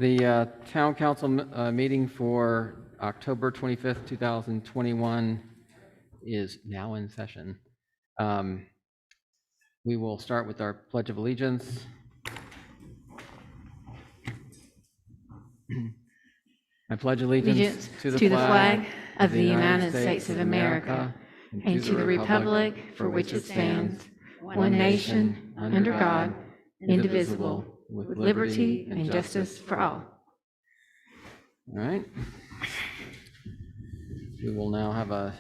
The Town Council meeting for October 25th, 2021 is now in session. We will start with our Pledge of Allegiance. I pledge allegiance to the flag of the United States of America and to the republic for which it stands, one nation, under God, indivisible, with liberty and justice for all. All right. We will now have a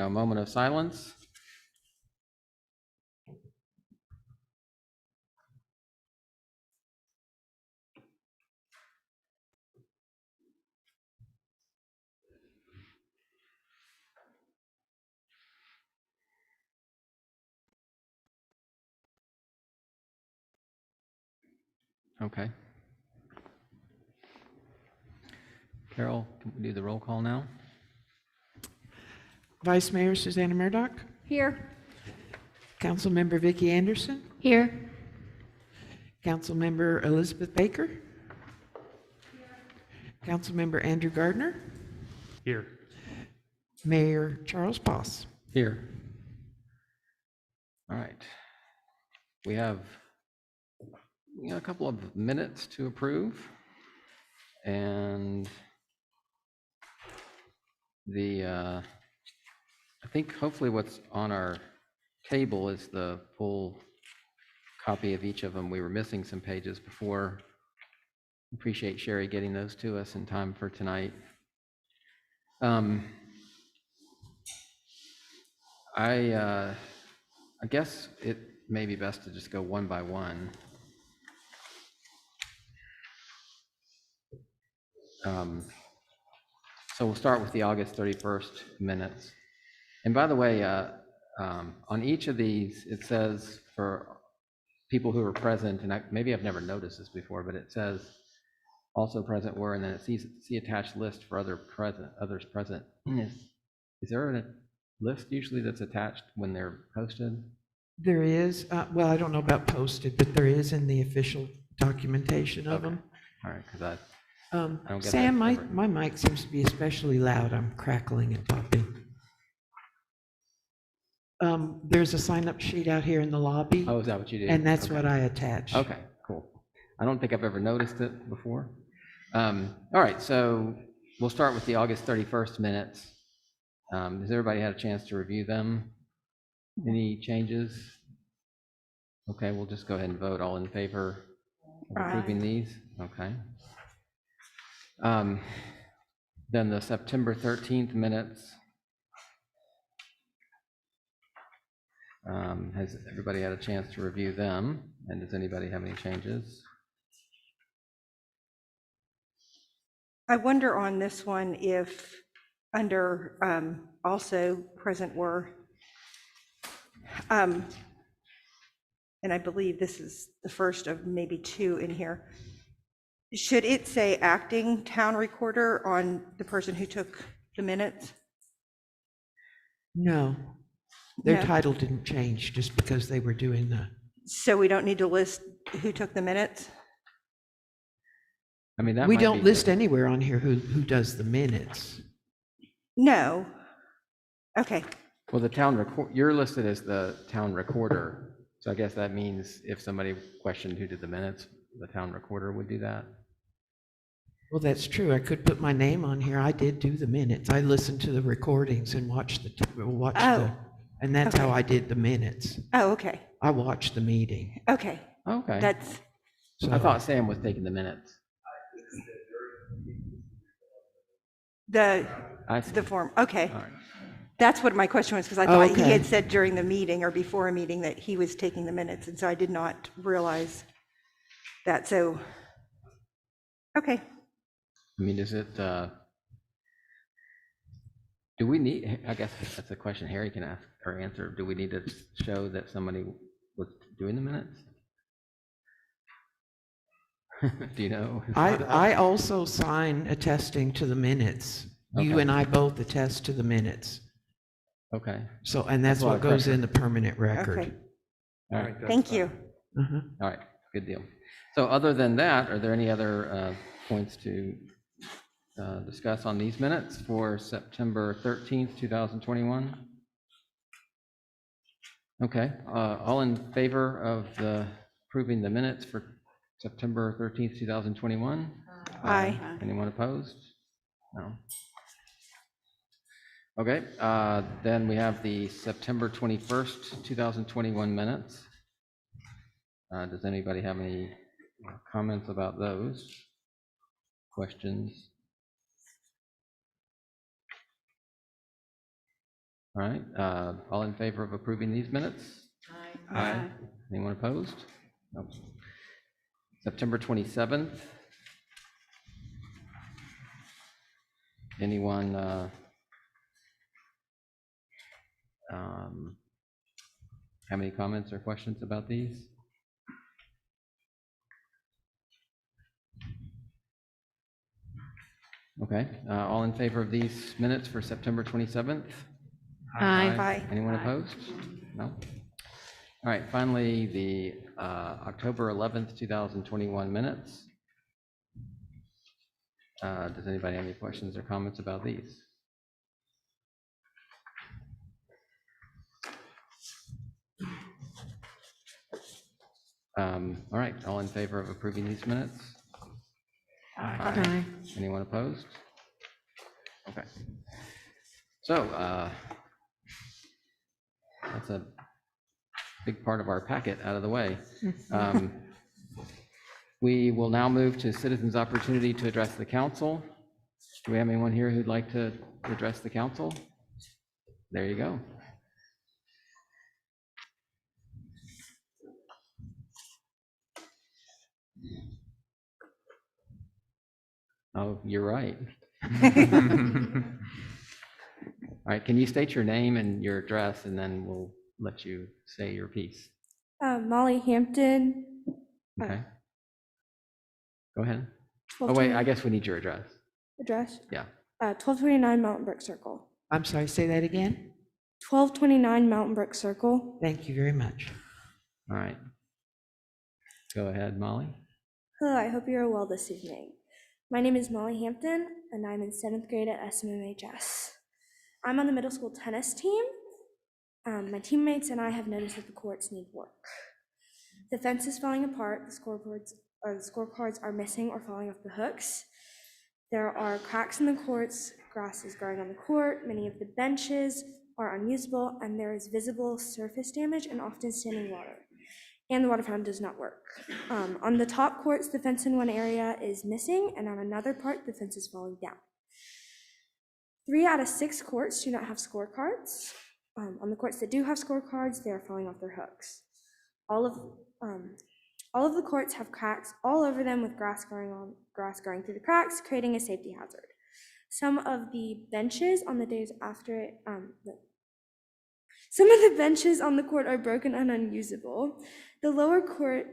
moment of silence. Okay. Carol, can we do the roll call now? Vice Mayor Susanna Murdoch. Here. Councilmember Vicki Anderson. Here. Councilmember Elizabeth Baker. Here. Councilmember Andrew Gardner. Here. Mayor Charles Poss. Here. All right. We have a couple of minutes to approve, and I think hopefully what's on our table is the full copy of each of them. We were missing some pages before. Appreciate Sherry getting those to us in time for tonight. I guess it may be best to just go one by one. So we'll start with the August 31st minutes. And by the way, on each of these, it says for people who are present, and maybe I've never noticed this before, but it says also present were, and then it see attached list for others present. Is there a list usually that's attached when they're posted? There is, well, I don't know about posted, but there is in the official documentation of them. All right, because I don't get Sam, that my mic seems to be especially loud. I'm crackling and popping. There's a sign-up sheet out here in the lobby. Oh, is that what you did? And that's what I attached. Okay, cool. I don't think I've ever noticed it before. All right, so we'll start with the August 31st minutes. Has everybody had a chance to review them? Any changes? Okay, we'll just go ahead and vote. All in favor of approving these? Okay. Then the September 13th minutes. Has everybody had a chance to review them? And does anybody have any changes? I wonder on this one if under also present were, and I believe this is the first of maybe two in here. Should it say acting town recorder on the person who took the minutes? No, their No. title didn't change just because they were doing the. So we don't need to list who took the minutes? I mean, that We might don't be list good. anywhere on here who does the minutes. No. Okay. Well, you're listed as the town recorder. So I guess that means if somebody questioned who did the minutes, the town recorder would do that. Well, that's true. I could put my name on here. I did do the minutes. I listened to the recordings and watched and that's Okay. how I did the minutes. Oh, okay. I watched the meeting. Okay. Okay. That's, So I thought Sam was taking the minutes. I see. the form. Okay. All right. That's what my question was, because I Oh, thought he okay. had said during the meeting or before a meeting that he was taking the minutes, and so I did not realize that. So, okay. I mean, is it, do we need, I guess that's a question Harry can ask or answer. Do we need to show that somebody was doing the minutes? Do you know? I also sign attesting to the minutes. You Okay. and I both attest to the minutes. Okay. So, and that's That's a lot what of goes pressure. in the permanent record. Okay. All right. Thank you. Uh-huh. All right. Good deal. So other than that, are there any other points to discuss on these minutes for September 13th, 2021? Okay, all in favor of approving the minutes for September 13th, 2021? Aye. Anyone opposed? No. Okay, then we have the September 21st, 2021 minutes. Does anybody have any comments about those? Questions? All right, all in favor of approving these minutes? Aye. Anyone opposed? No. September 27th. Anyone have any comments or questions about these? Okay, all in favor of these minutes for September 27th? Aye. Aye. Anyone opposed? No? All right, finally, the October 11th, 2021 minutes. Does anybody have any questions or comments about these? All right, all in favor of approving these minutes? Aye. Anyone opposed? Okay. So that's a big part of our packet out of the way. We will now move to citizens' opportunity to address the council. Do we have anyone here who'd like to address the council? There you go. Oh, you're right. All right, can you state your name and your address, and then we'll let you say your piece. Molly Hampton. Okay. Go ahead. Oh, 1229 wait, I guess we need your address. Address? Yeah. 1229 Mountain Brook Circle. I'm sorry, say that again? 1229 Mountain Brook Circle. Thank you very much. All right. Go ahead, Molly. Hello, I hope you are well this evening. My name is Molly Hampton, and I'm in 7th grade at SMMHS. I'm on the middle school tennis team. My teammates and I have noticed that the courts need work. The fence is falling apart, the scorecards are missing or falling off the hooks. There are cracks in the courts, grass is growing on the court, many of the benches are unusable, and there is visible surface damage and often standing water. And the water fountain does not work. On the top courts, the fence in one area is missing, and on another part, the fence is falling down. 3 out of 6 courts do not have scorecards. On the courts that do have scorecards, they are falling off their hooks. All of the courts have cracks all over them with grass growing through the cracks, creating a safety hazard. Some of the benches on the days after it, some of the benches on the court are broken and unusable. The lower court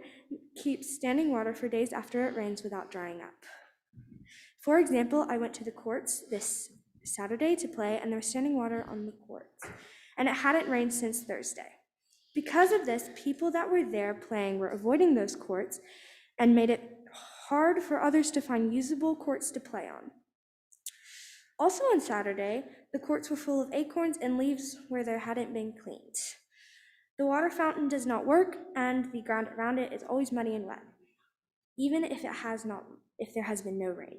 keeps standing water for days after it rains without drying up. For example, I went to the courts this Saturday to play, and there was standing water on the courts, and it hadn't rained since Thursday. Because of this, people that were there playing were avoiding those courts and made it hard for others to find usable courts to play on. Also on Saturday, the courts were full of acorns and leaves where there hadn't been cleaned. The water fountain does not work, and the ground around it is always muddy and wet, even if there has been no rain.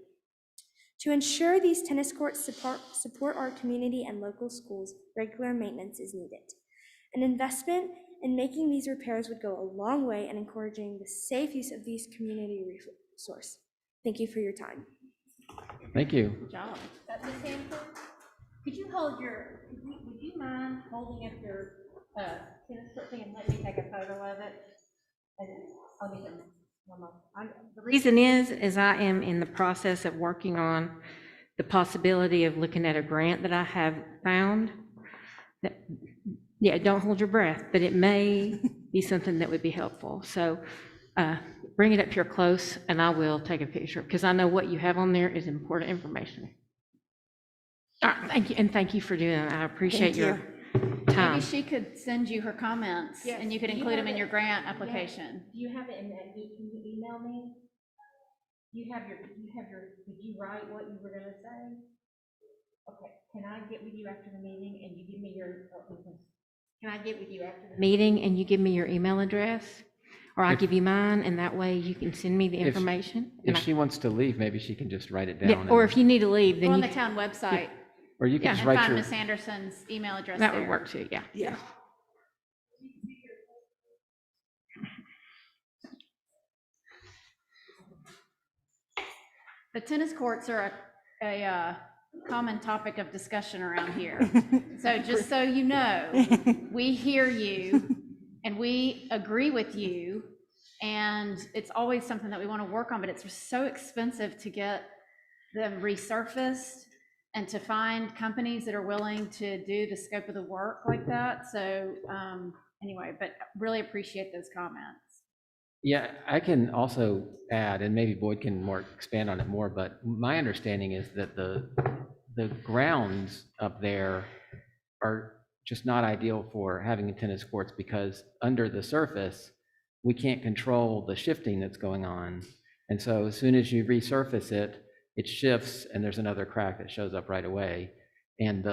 To ensure these tennis courts support our community and local schools, regular maintenance is needed. An investment in making these repairs would go a long way in encouraging the safe use of these community resources. Thank you for your time. Thank you. Good job. Ms. Hampton, would you mind holding up your tennis court thing and let me take a photo of it? And I'll get them. The reason is I am in the process of working on the possibility of looking at a grant that I have found. Yeah, don't hold your breath, but it may be something that would be helpful. So bring it up here close, and I will take a picture, because I know what you have on there is important information. All right, thank you, and thank you for doing that. I appreciate your Time. Maybe she could send you her comments Yes. and you could Do you include them have in it? your grant application. Do you have it in that, can you email me? Did you write what you were gonna say? Okay, can I get with you after the meeting and you give me your, can I get with you after the Meeting, and you give me your email address, or I If- give you mine, and that way you can send me the If- information. If and I- she wants to leave, maybe she can just write it Yeah, down. or and- if you need to leave, Go then on you, the town website Or you can yeah, just and write find your, Miss Anderson's email address that there. would work too, yeah. Yeah. The tennis courts are a common topic of discussion around here. So just so you know, we hear you and we agree with you. And it's always something that we want to work on, but it's so expensive to get them resurfaced and to find companies that are willing to do the scope of the work like that. So anyway, but really appreciate those comments. yeah, I can also add, and maybe Boyd can expand on it more, but my understanding is that the grounds up there are just not ideal for having tennis courts because under the surface, we can't control the shifting that's going on. And so as soon as you resurface it, it shifts and there's another crack that shows up right away. And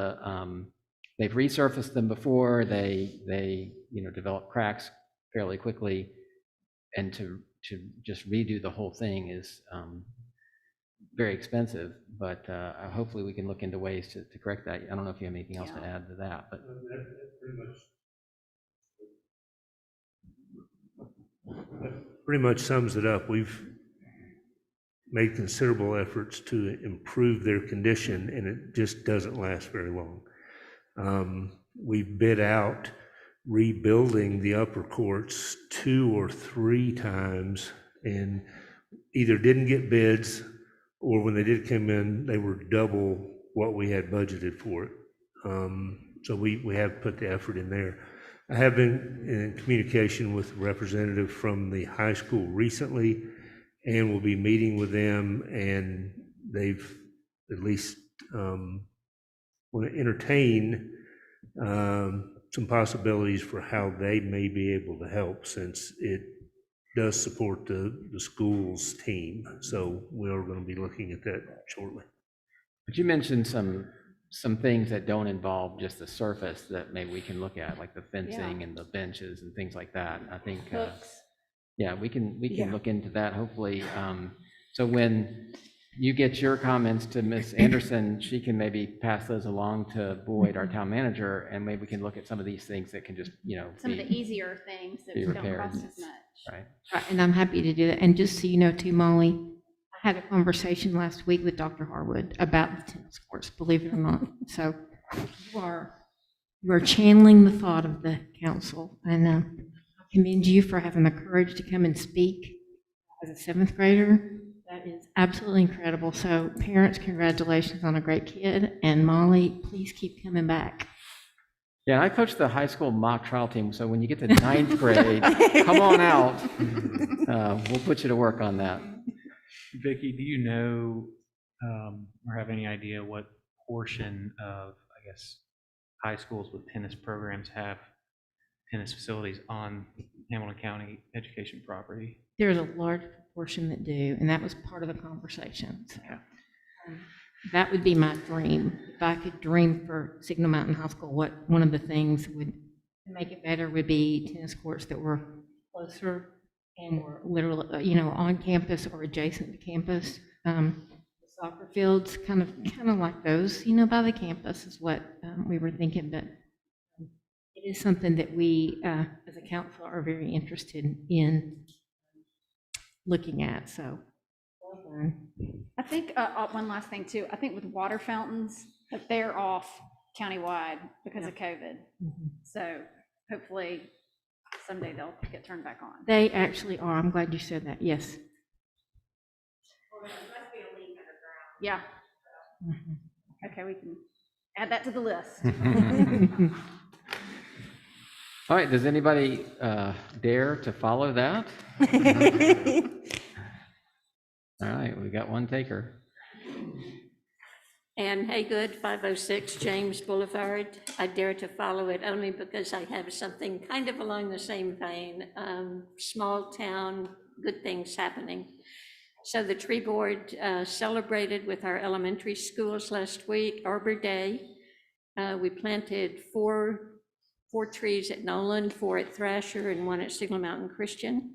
they've resurfaced them before, they develop cracks fairly quickly. And to just redo the whole thing is very expensive, but hopefully we can look into ways to correct that. I don't know if you have anything else to add to that, but. That pretty much sums it up. We've made considerable efforts to improve their condition, and it just doesn't last very long. We bid out rebuilding the upper courts 2 or 3 times and either didn't get bids, or when they did come in, they were double what we had budgeted for it. So we have put the effort in there. I have been in communication with a representative from the high school recently, and we'll be meeting with them, and they've at least want to entertain some possibilities for how they may be able to help, since it does support the school's team. So we are going to be looking at that shortly. But you mentioned some things that don't involve just the surface that maybe we can look at, like the fencing and the benches and things like that. I think, yeah, we can look into that, hopefully. So when you get your comments to Ms. Anderson, she can maybe pass those along to Boyd, our town manager, and maybe we can look at some of these things that can just, Some of the easier things that be don't repaired. cost as much. Right. Right, and I'm happy to do that. And just so you know too, Molly, I had a conversation last week with Dr. Harwood about the tennis courts, believe it or not. So you are channeling the thought of the council, and I commend you for having the courage to come and speak as a 7th grader. That is absolutely incredible. So parents, congratulations on a great kid, and Molly, please keep coming back. Yeah, I coached the high school mock trial team, so when you get to 9th grade, come on out. We'll put you to work on that. Vicki, do you know or have any idea what portion of, I guess, high schools with tennis programs have tennis facilities on Hamilton County education property? There's a large proportion that do, and that was part of the conversation. So, that would be my dream. If I could dream for Signal Mountain High School, what one of the things would make it better would be tennis courts that were closer and were literally, on campus or adjacent to campus. Soccer fields, kind of like those, by the campus is what we were thinking, but it is something that we, as a council, are very interested in looking at, so. Well done. I think, one last thing too, I think with water fountains, that they're off countywide because of COVID. Mhm. So hopefully someday they'll get turned back on. They actually are. I'm glad you said that. Yes. Yeah, Mhm. okay, we can add that to the list. All right, does anybody dare to follow that? All right, we got one taker. And Haygood, 506 James Boulevard. I dare to follow it only because I have something kind of along the same vein. Small town, good things happening. So the tree board celebrated with our elementary schools last week, Arbor Day. We planted four trees at Nolan, 4 at Thrasher, and 1 at Signal Mountain Christian.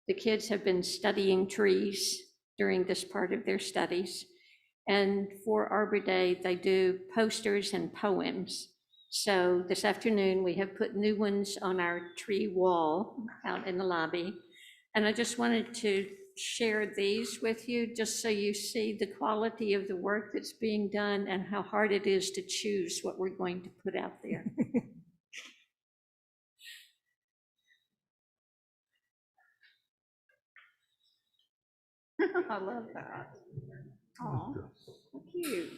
The kids have been studying trees during this part of their studies. And for Arbor Day, they do posters and poems. So this afternoon, we have put new ones on our tree wall out in the lobby. And I just wanted to share these with you, just so you see the quality of the work that's being done and how hard it is to choose what we're going to put out there. I love that. Oh, so cute.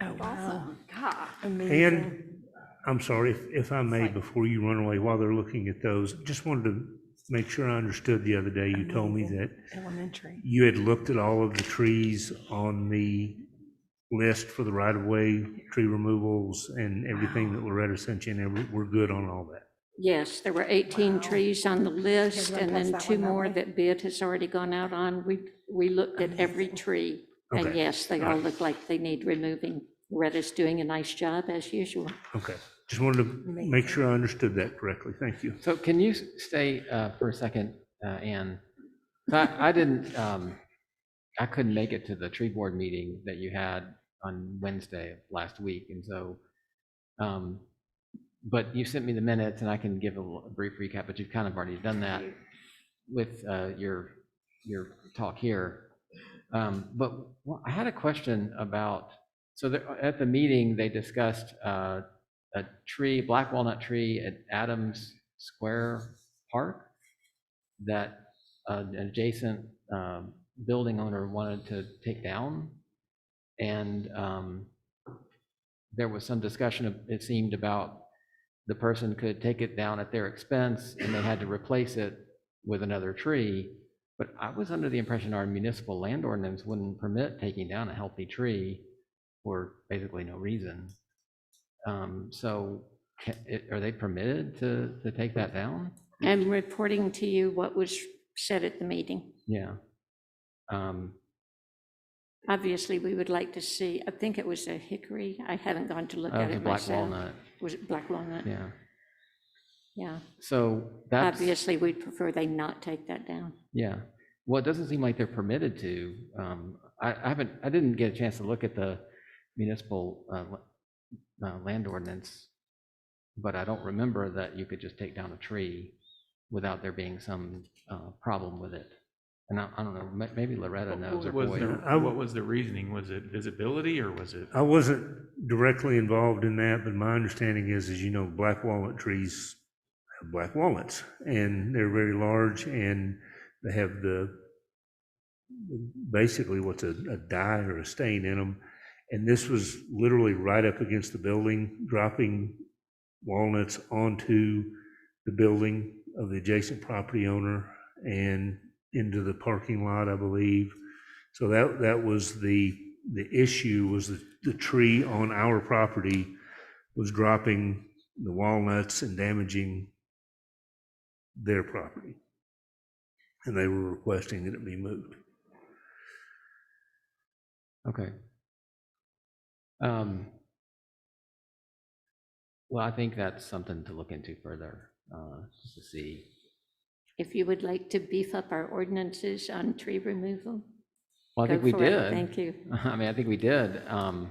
Oh, wow. Awesome. God. Amazing. And I'm sorry, if I may, before you run away, while they're looking at those, just wanted to make sure I understood the other day. You told me that Elementary. you had looked at all of the trees on the list for the right-of-way, tree removals, and everything that Loretta sent you, and we're good on all that. Yes, there were 18 trees on the list, Okay, and we'll then pass that 2 one that more way. that bid has already gone out on. We looked at every tree, and Okay. yes, they all look like they need removing. Loretta's doing a nice job, as usual. Okay, just wanted to make sure I understood that correctly. Thank you. So can you stay for a second, Ann? So I didn't, I couldn't make it to the tree board meeting that you had on Wednesday of last week, and so, but you sent me the minutes, and I can give a brief recap, but you've kind of already done that with your talk here. But I had a question about, so at the meeting, they discussed a tree, black walnut tree at Adams Square Park that an adjacent building owner wanted to take down. And there was some discussion, it seemed, about the person could take it down at their expense and they had to replace it with another tree. But I was under the impression our municipal land ordinance wouldn't permit taking down a healthy tree for basically no reason. So are they permitted to take that down? I'm reporting to you what was said at the meeting. Yeah. Obviously, we would like to see, I think it was a hickory. I haven't gone to look That at was a it black myself. walnut. Was it black walnut? Yeah. Yeah. So that's, Obviously, we'd prefer they not take that down. yeah. Well, it doesn't seem like they're permitted to. I didn't get a chance to look at the municipal land ordinance, but I don't remember that you could just take down a tree without there being some problem with it. And I don't know, maybe Loretta knows or Boyd. What was the reasoning? Was it visibility or was it? I wasn't directly involved in that, but my understanding is, as you know, black walnut trees have black walnuts, and they're very large, and they have basically what's a dye or a stain in them. And this was literally right up against the building, dropping walnuts onto the building of the adjacent property owner and into the parking lot, I believe. So that was the issue, was the tree on our property was dropping the walnuts and damaging their property. And they were requesting that it be moved. Okay. Well, I think that's something to look into further, just to see. If you would like to beef up our ordinances on tree removal. Well, I think go we for it. did. Thank you. I mean, I think we did. And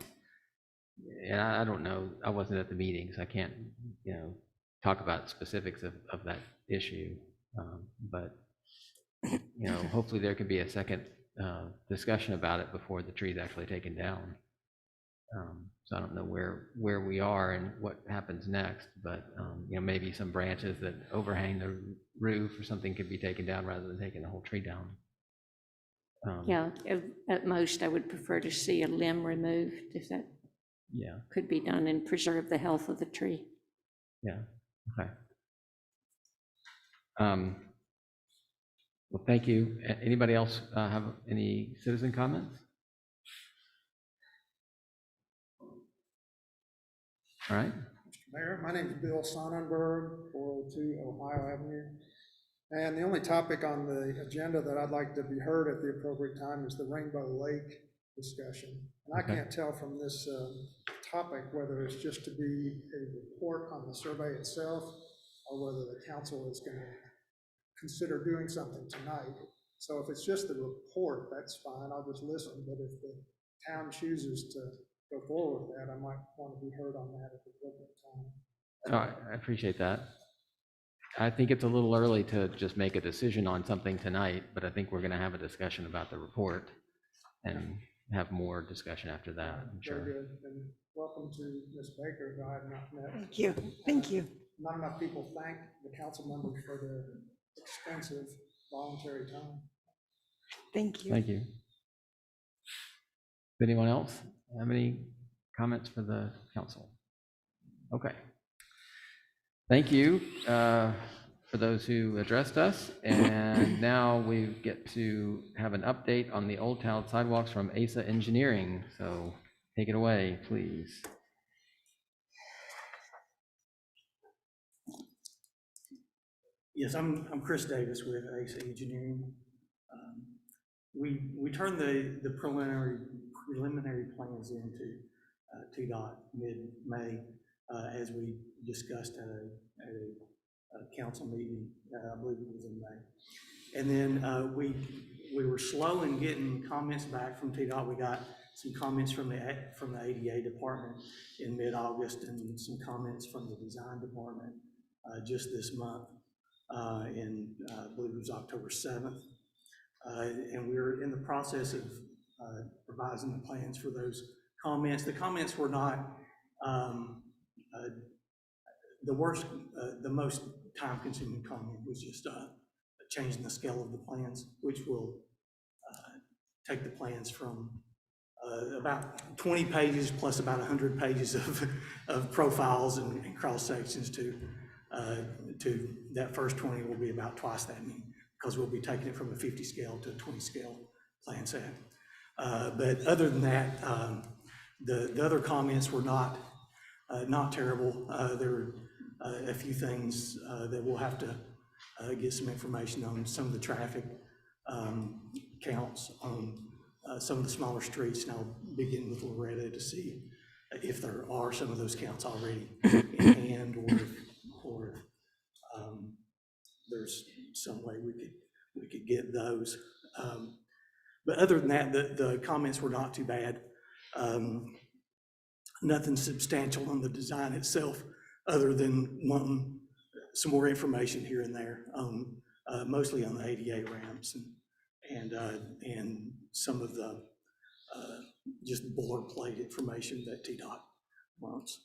I don't know, I wasn't at the meeting, so I can't, talk about specifics of that issue. But, hopefully there could be a second discussion about it before the tree is actually taken down. So I don't know where we are and what happens next, but, maybe some branches that overhang the roof or something could be taken down rather than taking the whole tree down. Yeah, at most, I would prefer to see a limb removed if that Yeah, could be done and preserve the health of the tree. yeah, okay. Well, thank you. Anybody else have any citizen comments? All right. Mr. Mayor, my name is Bill Sonnenberg, 402 Ohio Avenue. And the only topic on the agenda that I'd like to be heard at the appropriate time is the Rainbow Lake discussion. And I can't tell from this topic whether it's just to be a report on the survey itself or whether the council is going to consider doing something tonight. So if it's just the report, that's fine, I'll just listen. But if the town chooses to go forward with that, I might want to be heard on that at the appropriate time. Oh, I appreciate that. I think it's a little early to just make a decision on something tonight, but I think we're going to have a discussion about the report and have more discussion after that, I'm sure. Very good, and welcome to Ms. Baker, who I have not met. Thank you. Thank you. Not enough people thank the council members for their extensive voluntary time. Thank you. Thank you. Anyone else have any comments for the council? Okay. Thank you for those who addressed us. And now we get to have an update on the Old Town Sidewalks from ASA Engineering. So take it away, please. Yes, I'm Chris Davis with ASA Engineering. We turned the preliminary plans into TDOT mid-May, as we discussed at a council meeting, I believe it was in May. And then we were slow in getting comments back from TDOT. We got some comments from the ADA department in mid-August and some comments from the design department just this month. I believe it was October 7th. And we're in the process of revising the plans for those comments. The comments were not the most time-consuming comment was just changing the scale of the plans, which will take the plans from about 20 pages plus about 100 pages of profiles and cross sections to that first 20 will be about twice that many, because we'll be taking it from a 50 scale to a 20 scale plan set. But other than that, the other comments were not terrible. There were a few things that we'll have to get some information on, some of the traffic counts on some of the smaller streets, and I'll begin with Loretta to see if there are some of those counts already in hand, or if there's some way we could get those. But other than that, the comments were not too bad. Nothing substantial on the design itself, other than wanting some more information here and there on mostly on the ADA ramps and some of the just boilerplate information that TDOT wants.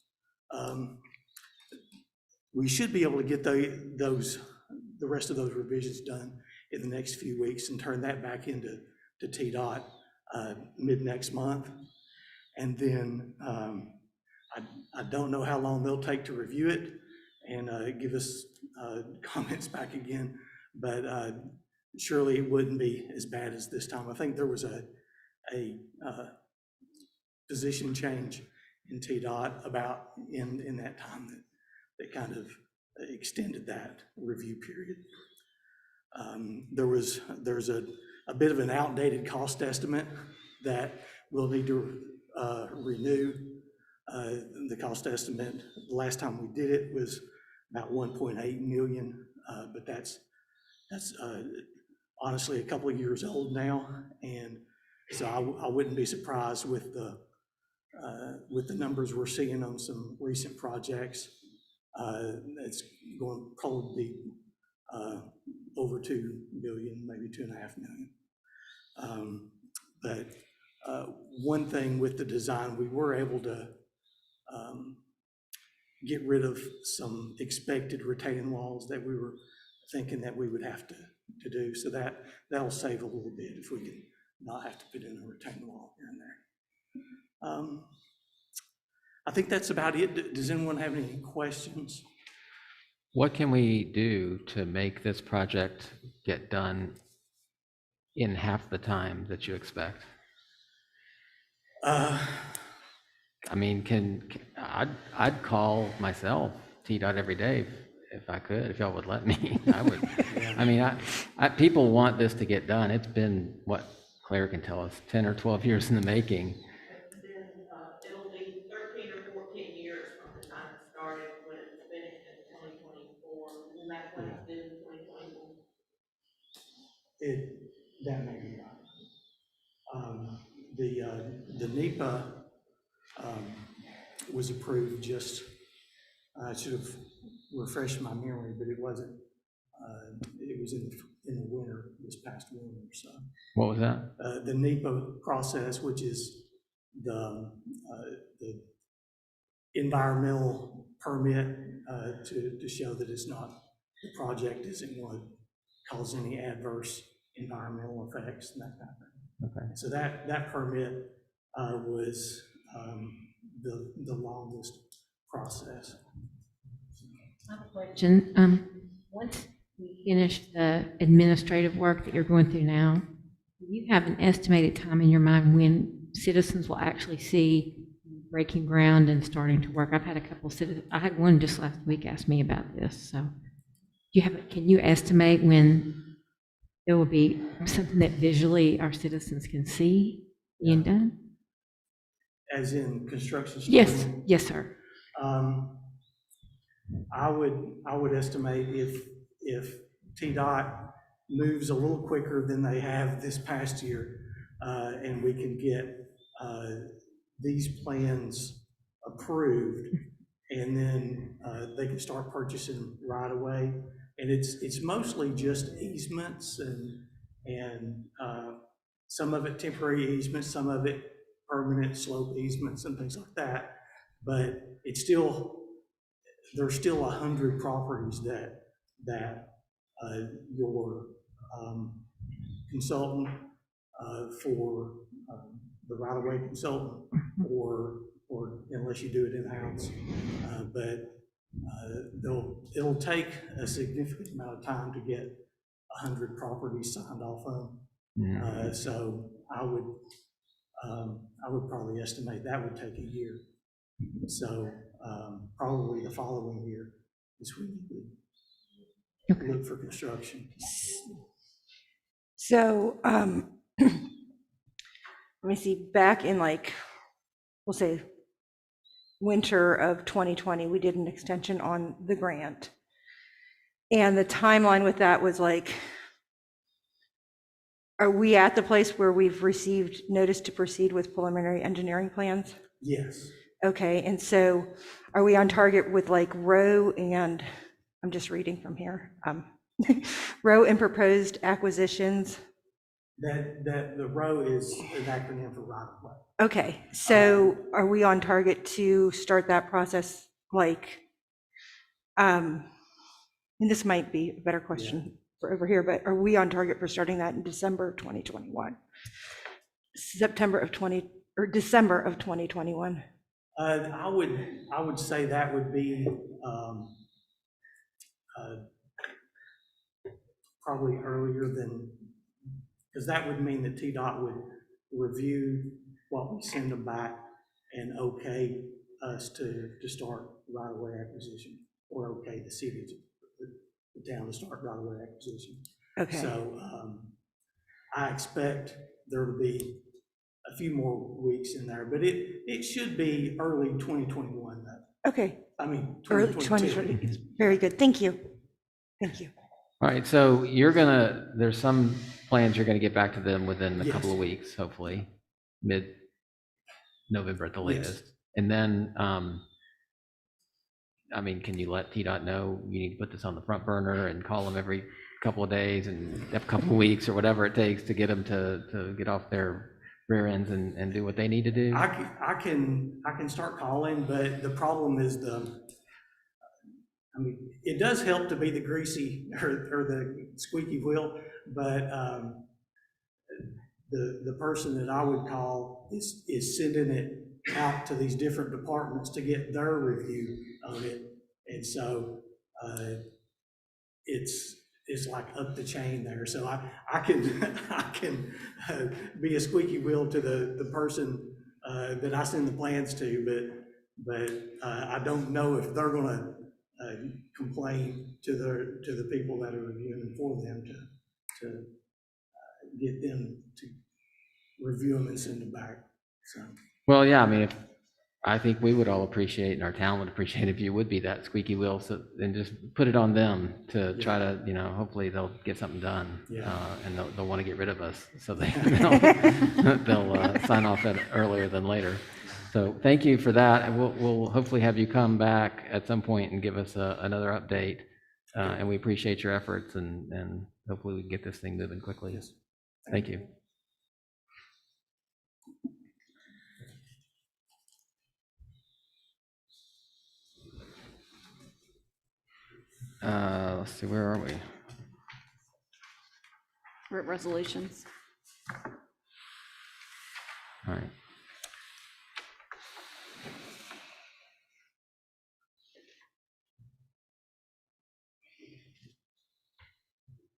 We should be able to get the rest of those revisions done in the next few weeks and turn that back into TDOT mid next month. And then I don't know how long they'll take to review it and give us comments back again, but surely it wouldn't be as bad as this time. I think there was a position change in TDOT about in that time that kind of extended that review period. There's a bit of an outdated cost estimate that we'll need to renew. The cost estimate, the last time we did it was about 1.8 million, but that's honestly a couple of years old now, and so I wouldn't be surprised with the numbers we're seeing on some recent projects. It's going to probably be over 2 million, maybe 2.5 million. But one thing with the design, we were able to get rid of some expected retaining walls that we were thinking that we would have to do. So that'll save a little bit if we can not have to put in a retaining wall here and there. I think that's about it. Does anyone have any questions? What can we do to make this project get done in half the time that you expect? I mean, I'd call myself TDOT every day if I could, if y'all would let me. I would. I mean, people want this to get done. It's been, what Claire can tell us, 10 or 12 years in the making. It'll be 13 or 14 years from the time it started when it's finished in 2024, and that's when it's due in 2021. That may be right. The NEPA was approved just, I should have refreshed my memory, but it wasn't, it was in the winter, this past winter, so. What was that? The NEPA process, which is the environmental permit to show that it's not, the project isn't going to cause any adverse environmental effects and that kind of thing. Okay. So that permit was the longest process. I have a question. Once we finish the administrative work that you're going through now, do you have an estimated time in your mind when citizens will actually see breaking ground and starting to work? I've had a couple citizens, I had one just last week ask me about this, so can you estimate when there will be something that visually our citizens can see being done? As in construction? Yes, yes, sir. I would estimate if TDOT moves a little quicker than they have this past year, and we can get these plans approved, and then they can start purchasing right away. And it's mostly just easements and some of it temporary easements, some of it permanent slope easements and things like that. But it's still, there's still 100 properties that your consultant for the right-of-way consultant, or unless you do it in-house, but it'll take a significant amount of time to get 100 properties signed off on. So I would probably estimate that would take a year. So probably the following year is when you would look for construction. So, let me see, back in we'll say winter of 2020, we did an extension on the grant. And the timeline with that was are we at the place where we've received notice to proceed with preliminary engineering plans? Yes. Okay, and so are we on target with row and, I'm just reading from here, row and proposed acquisitions? That the row is an acronym for right of way. Okay, so are we on target to start that process and this might be a better question for over here, but are we on target for starting that in December of 2021? December of 2021? I would say that would be probably earlier than, because that would mean that TDOT would review what we send them back and okay us to start right-of-way acquisition, or okay the city, the town to start right-of-way acquisition. Okay. So I expect there to be a few more weeks in there, but it should be early 2021 though. Okay. I mean, Early 2022. 2020. Very good. Thank you. Thank you. All right, so there's some plans you're gonna get back to them within a couple of weeks, hopefully, mid-November at the latest. Yes. And then, I mean, can you let TDOT know you need to put this on the front burner and call them every couple of days and a couple of weeks or whatever it takes to get them to get off their rear ends and do what they need to do? I can start calling, but the problem is I mean, it does help to be the greasy or the squeaky wheel, but the person that I would call is sending it out to these different departments to get their review of it, and so it's like up the chain there. So I can be a squeaky wheel to the person that I send the plans to, but I don't know if they're gonna complain to the people that are reviewing them for them to get them to review them and send them back, so. Well, yeah, I mean, I think we would all appreciate, and our town would appreciate if you would be that squeaky wheel, so, and just put it on them to try to, hopefully they'll get something done. Yeah. And they'll want to get rid of us, so they'll sign off earlier than later. So thank you for that, and we'll hopefully have you come back at some point and give us another update. And we appreciate your efforts, and hopefully we can get this thing moving quickly. Yes. Thank you. Let's see, where are we? We're at resolutions. All right.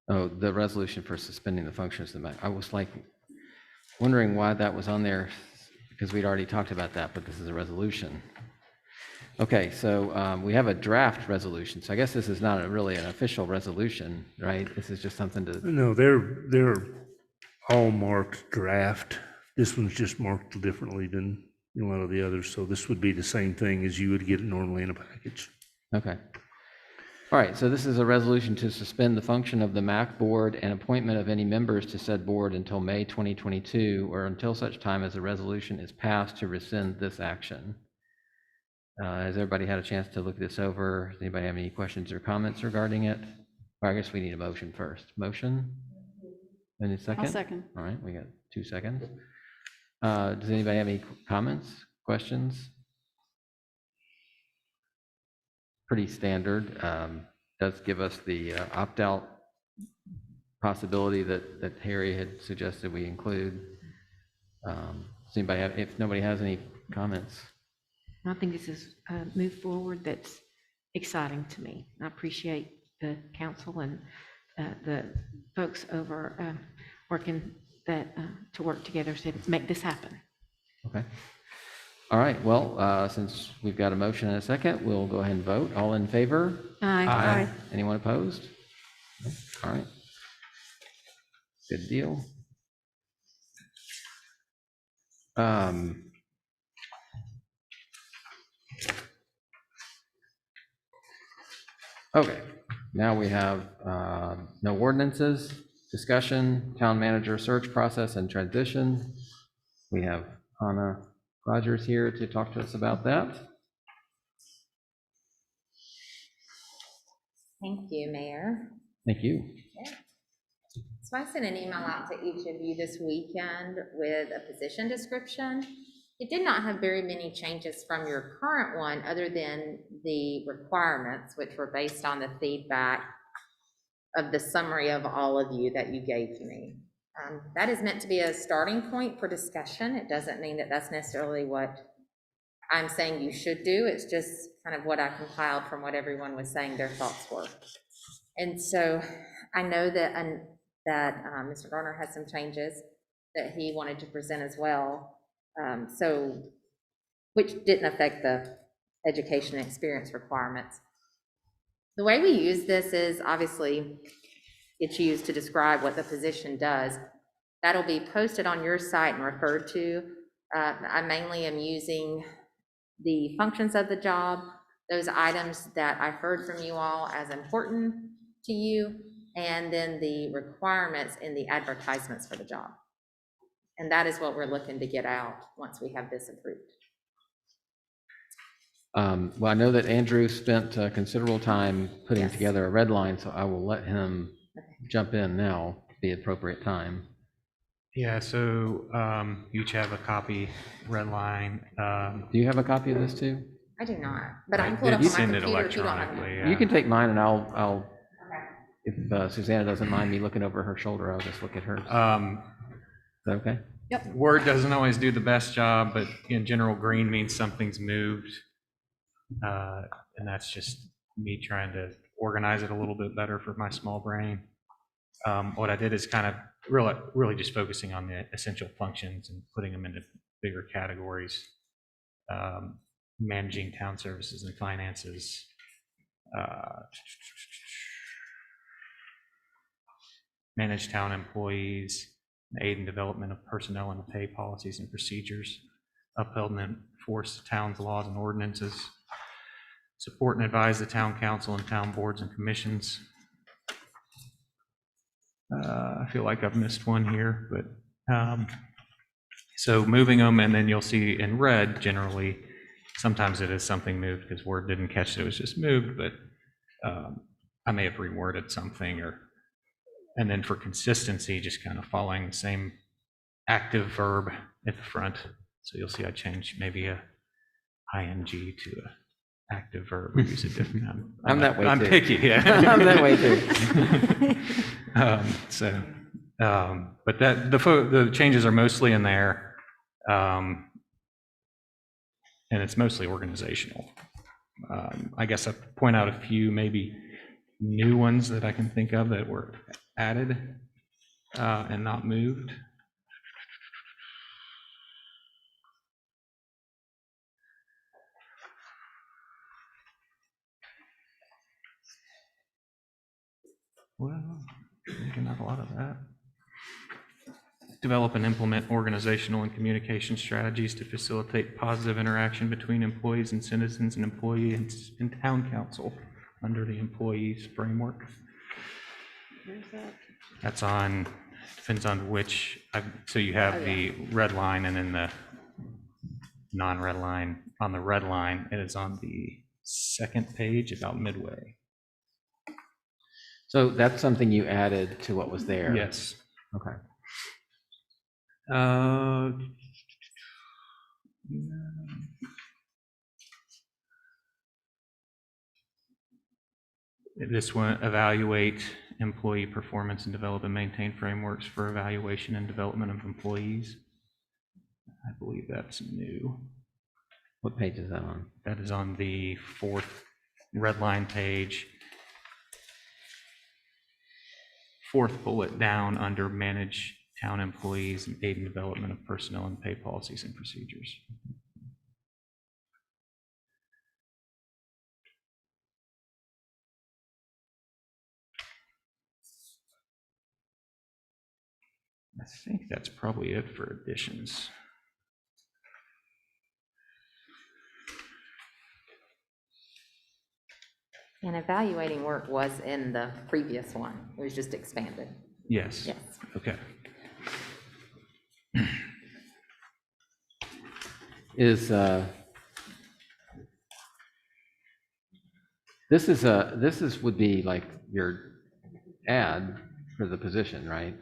Oh, the resolution for suspending the functions of the MACC. I was like wondering why that was on there, because we'd already talked about that, but this is a resolution. Okay, so we have a draft resolution, so I guess this is not really an official resolution, right? This is just something to, No, they're all marked draft. This one's just marked differently than a lot of the others, so this would be the same thing as you would get normally in a package. okay. All right, so this is a resolution to suspend the function of the MACC board and appointment of any members to said board until May 2022, or until such time as a resolution is passed to rescind this action. Has everybody had a chance to look this over? Does anybody have any questions or comments regarding it? Well, I guess we need a motion first. Motion? Any second? I'll second. All right, we got 2 seconds. Does anybody have any comments, questions? Pretty standard. Does give us the opt-out possibility that Harry had suggested we include. Does anybody have, if nobody has any comments? I think this is a move forward that's exciting to me. I appreciate the council and the folks over working to work together to make this happen. Okay. All right, well, since we've got a motion and a second, we'll go ahead and vote. All in favor? Aye. Aye. Anyone opposed? All right. Good deal. Okay, now we have no ordinances, discussion, town manager search process and transition. We have Hannah Rogers here to talk to us about that. Thank you, Mayor. Thank you. So I sent an email out to each of you this weekend with a position description. It did not have very many changes from your current one other than the requirements, which were based on the feedback of the summary of all of you that you gave to me. That is meant to be a starting point for discussion. It doesn't mean that that's necessarily what I'm saying you should do. It's just kind of what I compiled from what everyone was saying their thoughts were. And so I know that Mr. Garner has some changes that he wanted to present as well. Which didn't affect the education and experience requirements. The way we use this is obviously it's used to describe what the position does. That'll be posted on your site and referred to. I mainly am using the functions of the job, those items that I heard from you all as important to you, and then the requirements in the advertisements for the job. And that is what we're looking to get out once we have this approved. Well, I know that Andrew spent considerable time putting Yes. together a red line, so I will let him jump in now at the appropriate time. Yeah, so you each have a copy, red line. Do you have a copy of this too? I do not, but I can I pull it up did on my send it computer if you don't have electronically, it. yeah. You can take mine, and I'll if Susanna doesn't mind me looking over her shoulder, I'll just look at hers. Is that okay? Word doesn't always do the best job, but in general, green means something's moved. And that's just me trying to organize it a little bit better for my small brain. What I did is kind of really just focusing on the essential functions and putting them into bigger categories. Managing town services and finances. Manage town employees, aid and development of personnel and pay policies and procedures, uphold and enforce the town's laws and ordinances, support and advise the town council and town boards and commissions. I feel like I've missed one here, but so moving them, and then you'll see in red, generally, sometimes it is something moved because Word didn't catch that it was just moved, but I may have reworded something, and then for consistency, just kind of following the same active verb at the front. So you'll see I changed maybe a ing to a active verb. We use a different. I'm that way I'm too. picky, yeah. I'm that way too. But the changes are mostly in there, and it's mostly organizational. I guess I'll point out a few maybe new ones that I can think of that were added and not moved. Well, you can have a lot of that. Develop and implement organizational and communication strategies to facilitate positive interaction between employees and citizens and employees and town council under the employees framework. That's on, depends on which, so you have the red line and then the non-red line. On the red line, it is on the second page, about midway. So that's something you added to what was there? Yes. Okay. This one, evaluate employee performance and develop and maintain frameworks for evaluation and development of employees. I believe that's new. What page is that on? That is on the fourth red line page. Fourth bullet down under manage town employees and aid and development of personnel and pay policies and procedures. I think that's probably it for additions. And evaluating work was in the previous one. It was just expanded. Yes. Yes. Okay. Is this would be like your ad for the position, right?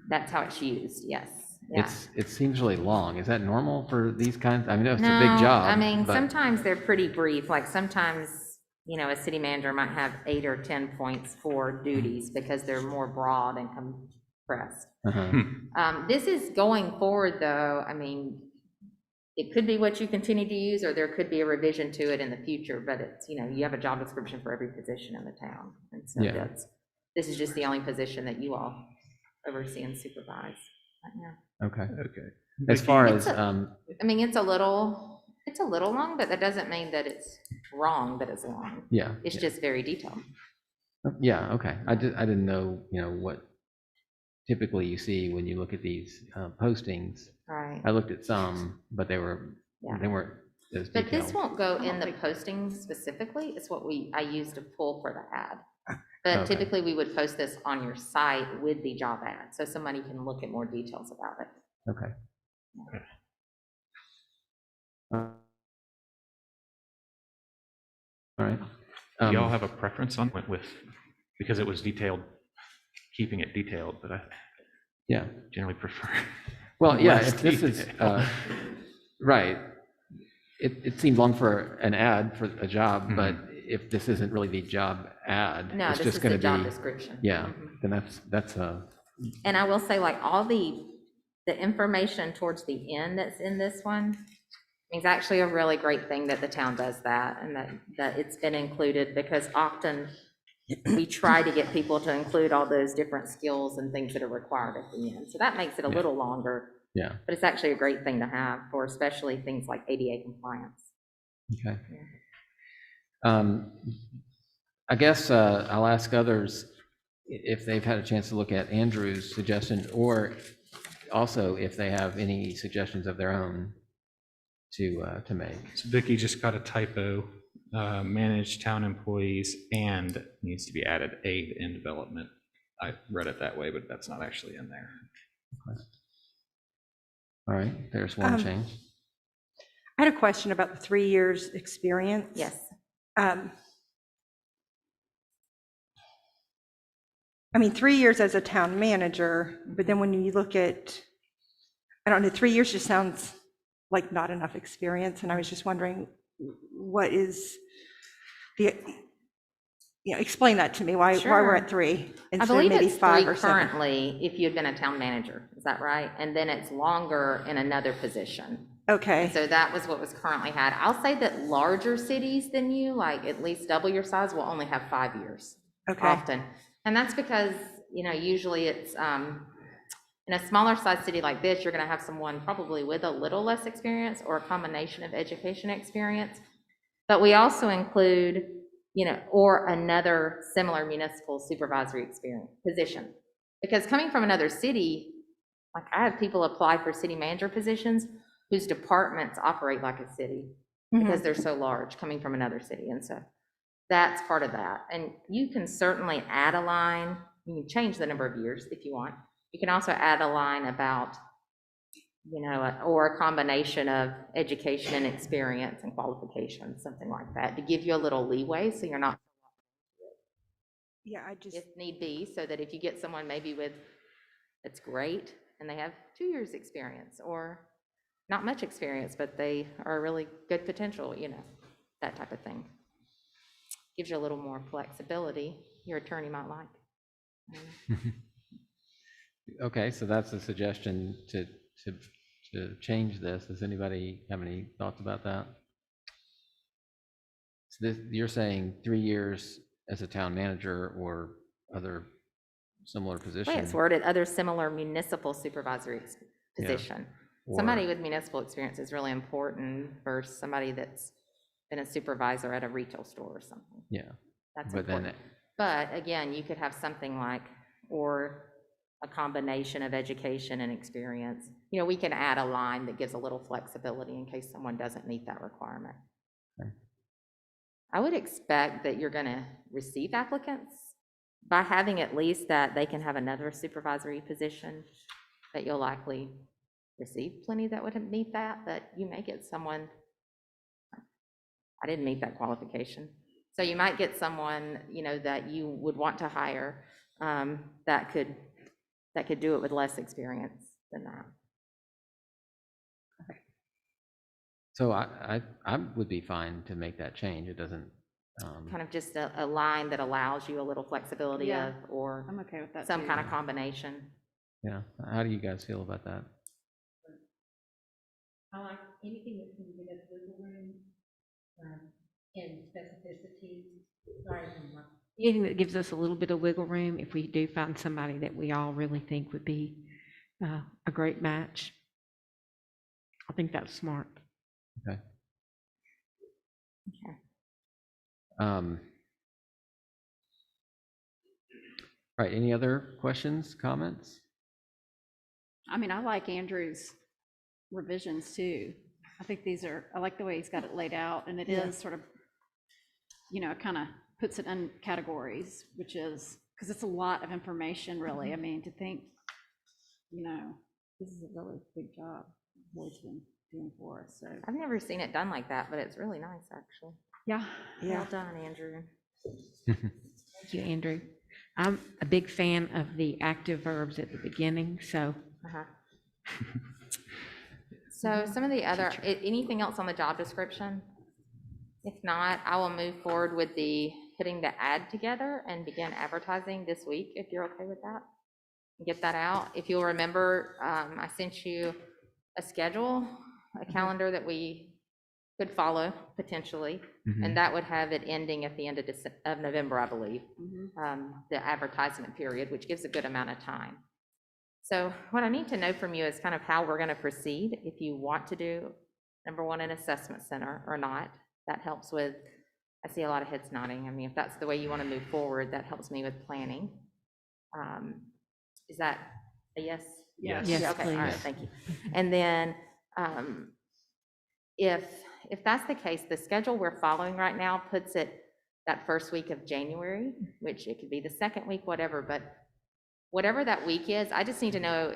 That's how it's used, yes. Yeah. It seems really long. Is that normal for these kinds? I mean, it's a No, big job. I mean, but- sometimes they're pretty brief, like sometimes, you know, a city manager might have 8 or 10 points for duties because they're more broad and compressed. This is going forward, though. I mean, it could be what you continue to use, or there could be a revision to it in the future, but it's, you know, you have a job description for every position in the town. And so Yeah. this is just the only position that you all oversee and supervise right now. Okay. Okay. As far It's as, I mean, it's a little long, but that doesn't mean that it's wrong that it's long. yeah. It's just very detailed. Yeah, okay. I didn't know, you know, what typically you see when you look at these postings. Right. I looked at some, but they weren't as But this detailed. won't go in the posting specifically. It's what I use to pull for the ad. But Okay. typically, we would post this on your site with the job ad, so somebody can look at more details about it. Okay. All right. Do y'all have a preference on it with, because it was detailed, keeping it detailed, but I Yeah. generally prefer. Well, yeah, less if this is, detail. right. It seemed long for an ad for a job, Mhm. but if this isn't really the job ad, No, it's this is just the going to job be, description. yeah, Mhm. then that's a, And I will say, like, all the information towards the end that's in this one is actually a really great thing that the town does that, and that it's been included, because often we try to get people to include all those different skills and things that are required at the end. So that makes it a little longer, Yeah, But it's actually a great thing to have for especially things like ADA compliance. okay. I guess I'll ask others if they've had a chance to look at Andrew's suggestion, or also if they have any suggestions of their own to make. So Vicky just got a typo, manage town employees and needs to be added aid in development. I read it that way, but that's not actually in there. All right, there's one change. I had a question about the 3 years experience. Yes. I mean, 3 years as a town manager, but then when you look at, I don't know, 3 years just sounds like not enough experience, and I was just wondering, what is the, explain that to me, why we're Sure. at 3 I instead of believe maybe it's 5 3 or 7. currently if you had been a town manager, is that right? And then it's longer in another position. Okay, So that was what was currently had. I'll say that larger cities than you, like at least double your size, will only have 5 years okay, often. And that's because, usually it's, in a smaller size city like this, you're gonna have someone probably with a little less experience or a combination of education experience. But we also include, or another similar municipal supervisory experience position. Because coming from another city, like I have people apply for city manager positions whose departments operate like a city because they're so large coming from another city. And so that's part of that. And you can certainly add a line. You can change the number of years if you want. You can also add a line about, or a combination of education and experience and qualifications, something like that, to give you a little leeway so you're not, yeah, I just, if need be, so that if you get someone maybe with, it's great, and they have 2 years experience, or not much experience, but they are really good potential, that type of thing. Gives you a little more flexibility your attorney might like. Okay, so that's a suggestion to change this. Does anybody have any thoughts about that? So you're saying 3 years as a town manager or other similar position? Way it's worded, other similar municipal supervisory position. Or- Somebody with municipal experience is really important versus somebody that's been a supervisor at a retail store or something. Yeah, That's but then important. But again, you could have something like, or a combination of education and experience. We can add a line that gives a little flexibility in case someone doesn't meet that requirement. Okay. I would expect that you're gonna receive applicants by having at least that they can have another supervisory position, that you'll likely receive plenty that would meet that, but you may get someone, I didn't meet that qualification. So you might get someone, that you would want to hire, that could do it with less experience than that. So I would be fine to make that change. It doesn't. Kind of just a line that allows you a little flexibility Yeah. of, or I'm okay with that some too. kind of combination. Yeah. How do you guys feel about that? I like anything that can give us wiggle room, and specificity, rather than like, Anything that gives us a little bit of wiggle room if we do find somebody that we all really think would be a great match. I think that's smart. Okay. Okay. Right. Any other questions, comments? I mean, I like Andrew's revisions too. I think I like the way he's got it laid out, and it is sort of, it kind of puts it in categories, which is, because it's a lot of information, really. I mean, to think, this is a really big job Lloyd's been doing for us, so. I've never seen it done like that, but it's really nice, actually. Yeah. Well done, Andrew. Thank you, Andrew. I'm a big fan of the active verbs at the beginning, so. So some of the other, anything else on the job description? If not, I will move forward with putting the ad together and begin advertising this week, if you're okay with that. Get that out. If you'll remember, I sent you a schedule, a calendar that we could follow potentially, and that would have it ending at the end of November, I believe, the advertisement period, which gives a good amount of time. So what I need to know from you is kind of how we're going to proceed. If you want to do, number one, an assessment center or not, that helps with, I see a lot of heads nodding. I mean, if that's the way you want to move forward, that helps me with planning. Is that a yes? Yes. Yes, Okay, all right, please. thank you. And then, if that's the case, the schedule we're following right now puts it that first week of January, which it could be the second week, whatever, but whatever that week is, I just need to know,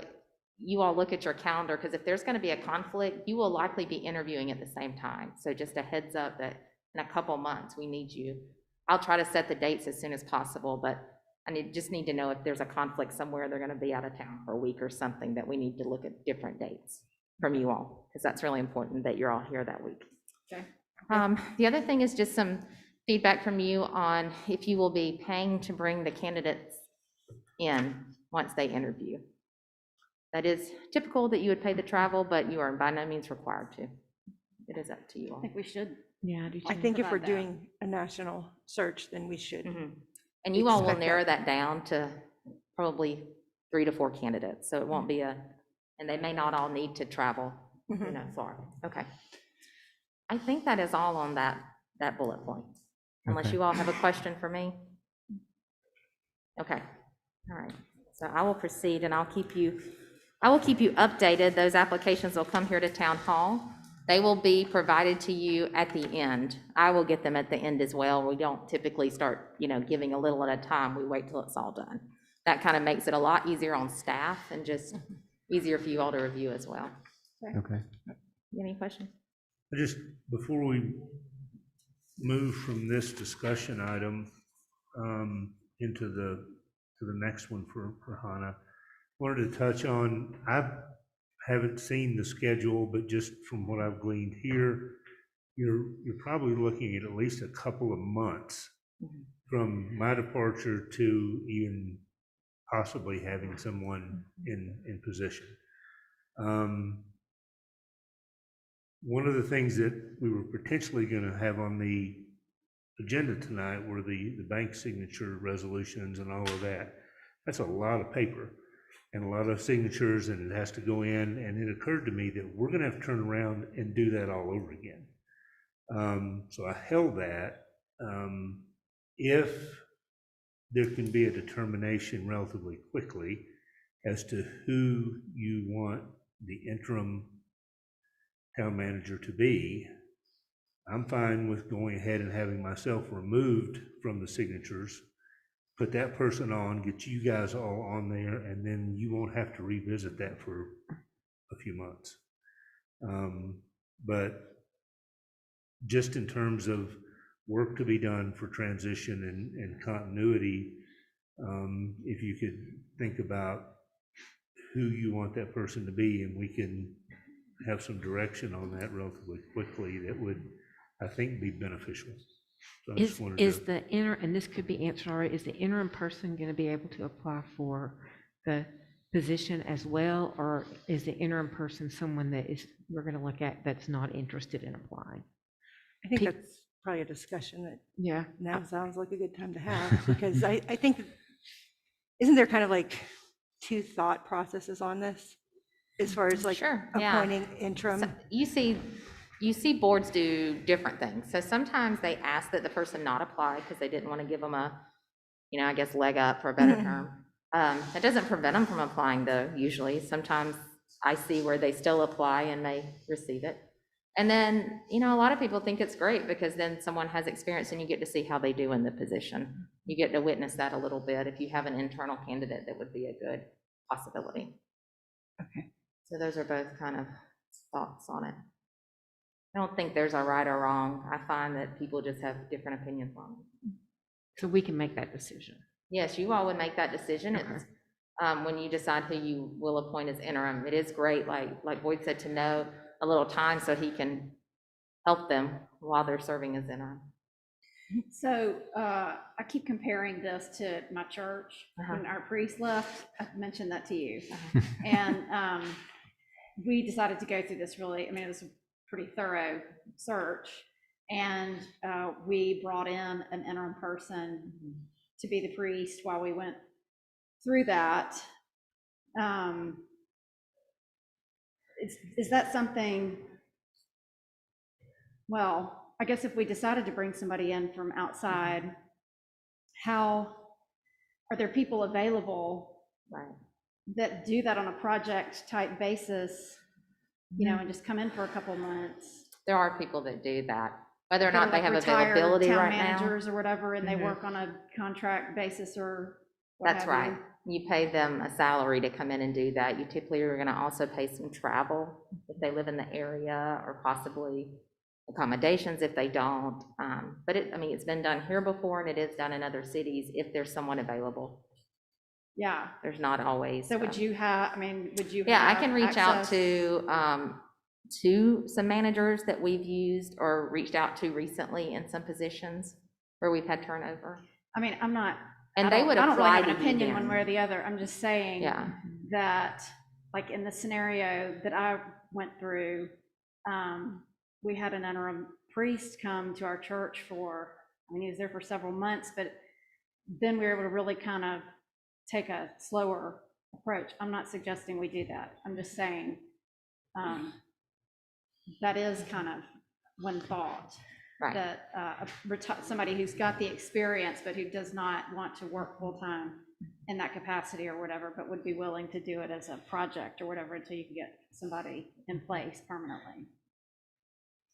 you all look at your calendar, because if there's gonna be a conflict, you will likely be interviewing at the same time. So just a heads up that in a couple months, we need you. I'll try to set the dates as soon as possible, but just need to know if there's a conflict somewhere, they're gonna be out of town for a week or something, that we need to look at different dates from you all, because that's really important that you're all here that week. Okay. The other thing is just some feedback from you on if you will be paying to bring the candidates in once they interview. That is typical that you would pay the travel, but you are by no means required to. It is up to you I all. think we should. Yeah, I do I too. think if we're Provide that. doing a national search, then we should. Mhm. And you all will Expect narrow that. that down to probably 3 to 4 candidates, so it won't be and they may not all need to travel, far. Okay. I think that is all on that bullet point, unless Okay. you all have a question for me. Okay, all right, so I will proceed and I will keep you updated. Those applications will come here to Town Hall. They will be provided to you at the end. I will get them at the end as well. We don't typically start, giving a little at a time. We wait till it's all done. That kind of makes it a lot easier on staff and just easier for you all to review as well. Okay. Any questions? Before we move from this discussion item into the next one for Hannah, wanted to touch on, I haven't seen the schedule, but just from what I've gleaned here, you're probably looking at least a couple of months from my departure to even possibly having someone in position. One of the things that we were potentially going to have on the agenda tonight were the bank signature resolutions and all of that. That's a lot of paper and a lot of signatures, and it has to go in, and it occurred to me that we're going to have to turn around and do that all over again. So I held that. If there can be a determination relatively quickly as to who you want the interim town manager to be, I'm fine with going ahead and having myself removed from the signatures, put that person on, get you guys all on there, and then you won't have to revisit that for a few months. But just in terms of work to be done for transition and continuity, if you could think about who you want that person to be, and we can have some direction on that relatively quickly, that would, I think, be beneficial. So I just wanted Is to- the interim, and this could be answered already, is the interim person going to be able to apply for the position as well, or is the interim person someone that we're going to look at that's not interested in applying? I think Pe- that's probably a discussion that Yeah. now sounds like a good time to have, because I think, isn't there kind of like 2 thought processes on this? As far as like Sure, yeah. appointing interim? So you see boards do different things. So sometimes they ask that the person not apply because they didn't want to give them a, I guess, leg up, for a better term. That doesn't prevent them from applying, though, usually. Sometimes I see where they still apply and may receive it. And then, a lot of people think it's great because then someone has experience and you get to see how they do in the position. You get to witness that a little bit if you have an internal candidate that would be a good possibility. Okay. So those are both kind of thoughts on it. I don't think there's a right or wrong. I find that people just have different opinions on it. So we can make that decision. Yes, you all would make that decision. It's, when you decide who you will appoint as interim. It is great, like Boyd said, to know a little time so he can help them while they're serving as interim. So I keep comparing this to my church. When our priest left, I mentioned that to you. And we decided to go through this it was a pretty thorough search. And we brought in an interim person to be the priest while we went through that. Is that something, well, I guess if we decided to bring somebody in from outside, how, are there people available Right. that do that on a project type basis, you know, and just come in for a couple of months? There are people that do that, whether or not they Like have retired availability town right now. managers or whatever, and they work on a contract basis or what That's have right. you. You pay them a salary to come in and do that. You typically are going to also pay some travel if they live in the area, or possibly accommodations if they don't. But I mean, it's been done here before, and it is done in other cities if there's someone available. Yeah. There's not always. So would you have, I mean, would you Yeah, I have can reach out access- to some managers that we've used or reached out to recently in some positions where we've had turnover. I mean, I'm not. And I they don't- would I don't really apply have to an you opinion then. one way or the other. I'm just saying Yeah. that, like in the scenario that I went through, we had an interim priest come to our church for, I mean, he was there for several months, but then we were able to really kind of take a slower approach. I'm not suggesting we do that. I'm just saying that is kind of one thought. Right. That somebody who's got the experience, but who does not want to work full-time in that capacity or whatever, but would be willing to do it as a project or whatever until you can get somebody in place permanently.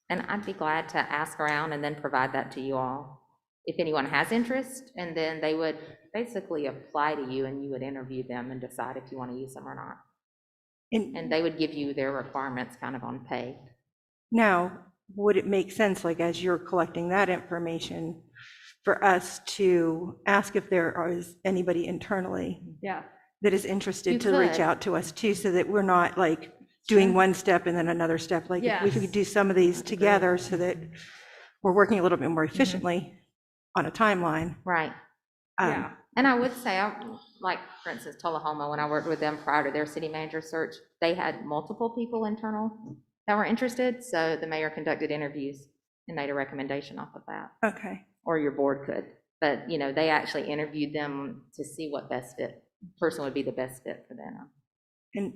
And I'd be glad to ask around and then provide that to you all if anyone has interest, and then they would basically apply to you and you would interview them and decide if you want to use them or not. And they would give you their requirements kind of on pay. Now, would it make sense, like as you're collecting that information, for us to ask if there is anybody internally Yeah. that is interested You to reach could. out to us too, so that we're not like doing one step and then another step? Like if we Yes. could do some of these together so that we're working a little bit more efficiently on a timeline. Right. Yeah. And I would say, like, for instance, Tullahoma, when I worked with them prior to their city manager search, they had multiple people internal that were interested, so the mayor conducted interviews and made a recommendation off of that. Okay. Or your board could, but, you know, they actually interviewed them to see what person would be the best fit for them. And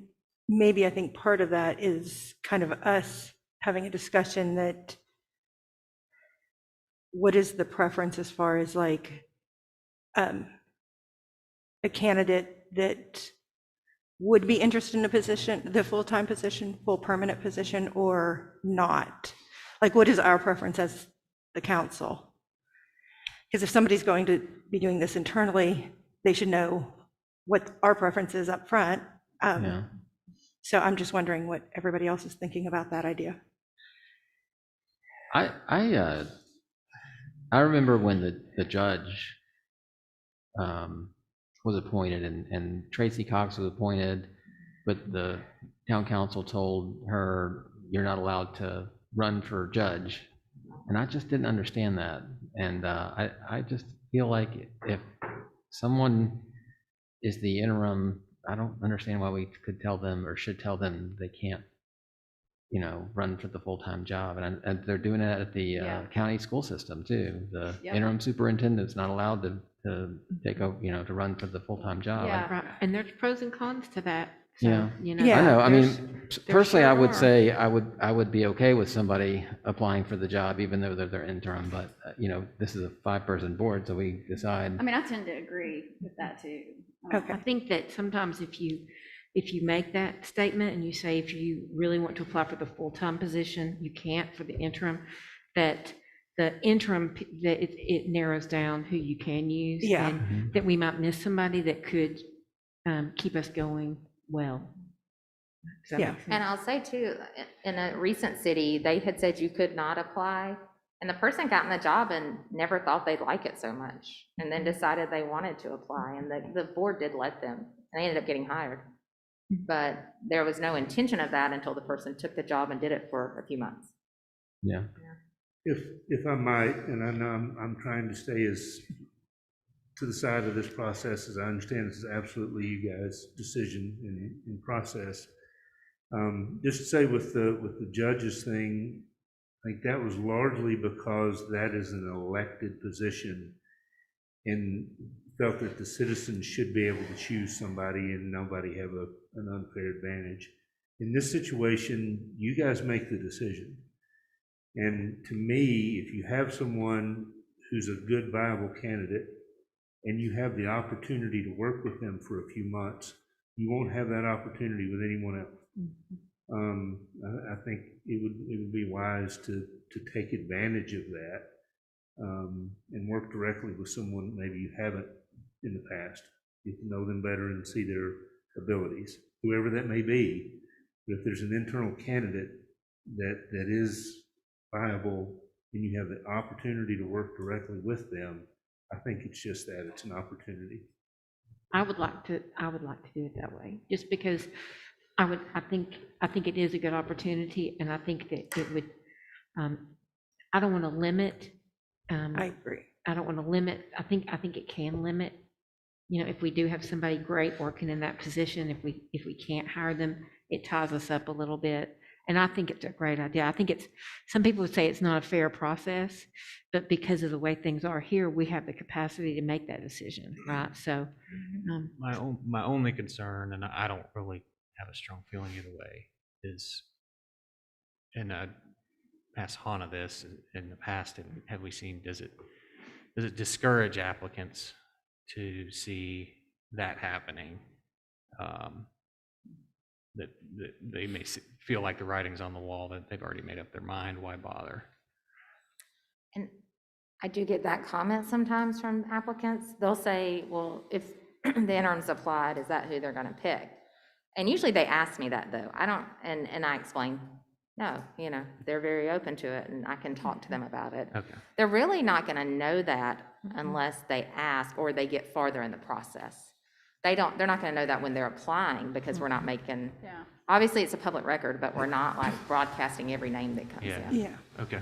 maybe I think part of that is kind of us having a discussion that what is the preference as far as like a candidate that would be interested in a position, the full-time position, full permanent position, or not? Like, what is our preference as the council? Because if somebody's going to be doing this internally, they should know what our preference is up front. Yeah. So I'm just wondering what everybody else is thinking about that idea. I remember when the judge was appointed and Tracy Cox was appointed, but the town council told her, you're not allowed to run for judge. And I just didn't understand that. And I just feel like if someone is the interim, I don't understand why we could tell them or should tell them they can't, you know, run for the full-time job. And they're doing it at the county school system too. The interim superintendent's not allowed to take over, you know, to run for the full-time job. Yeah. Right, and there's pros and cons to that. So, Yeah. you know, Yeah. I know, I there's- mean, there personally, I sure would are. say I would be okay with somebody applying for the job, even though they're interim, but, you know, this is a 5-person board, so we decide. I mean, I tend to agree with that too. Okay. I think that sometimes if you make that statement and you say if you really want to apply for the full-time position, you can't for the interim, that the interim, that it narrows down who you can use. Yeah. And that we might miss somebody that could keep us going well. Does that Yeah. make sense? And I'll say too, in a recent city, they had said you could not apply, and the person got in the job and never thought they'd like it so much, and then decided they wanted to apply, and the board did let them, and they ended up getting hired. But there was no intention of that until the person took the job and did it for a few months. Yeah. If I might, and I know I'm trying to stay as to the side of this process as I understand this is absolutely you guys' decision and process. Just to say with the judges thing, I think that was largely because that is an elected position. And felt that the citizens should be able to choose somebody and nobody have an unfair advantage. In this situation, you guys make the decision. And to me, if you have someone who's a good, viable candidate, and you have the opportunity to work with them for a few months, you won't have that opportunity with anyone else. I think it would be wise to take advantage of that and work directly with someone maybe you haven't in the past. You can know them better and see their abilities, whoever that may be. But if there's an internal candidate that is viable and you have the opportunity to work directly with them, I think it's just that, it's an opportunity. I would like to do it that way, just because I think it is a good opportunity, and I think that it would, I don't want to limit. I agree. I don't want to limit. I think it can limit. You know, if we do have somebody great working in that position, if we can't hire them, it ties us up a little bit. And I think it's a great idea. I think some people would say it's not a fair process, but because of the way things are here, we have the capacity to make that decision, right? So, My only concern, and I don't really have a strong feeling either way, is, and I asked Hannah this in the past, and have we seen, does it discourage applicants to see that happening? That they may feel like the writing's on the wall, that they've already made up their mind, why bother? And I do get that comment sometimes from applicants. They'll say, well, if the interim's applied, is that who they're gonna pick? And usually they ask me that though. I don't, and I explain, no, you know, they're very open to it and I can talk to them about it. Okay. They're really not gonna know that unless they ask or they get farther in the process. They're not gonna know that when they're applying, because we're not making, obviously it's a public record, but we're not like broadcasting every name that comes in. Yeah. Okay.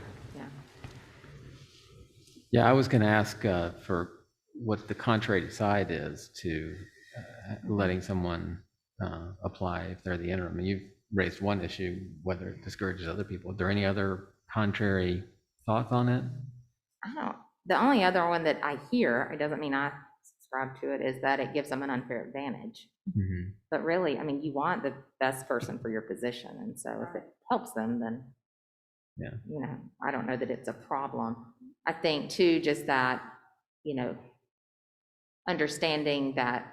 Yeah, I was going to ask for what the contrary side is to letting someone apply if they're the interim. And you've raised one issue, whether it discourages other people. Are there any other contrary thoughts on it? The only other one that I hear, it doesn't mean I subscribe to it, is that it gives them an unfair advantage. Mm-hmm. But really, I mean, you want the best person for your position, and so if it helps them, then, you know, I don't know that it's a problem. I think too, just that, you know, understanding that,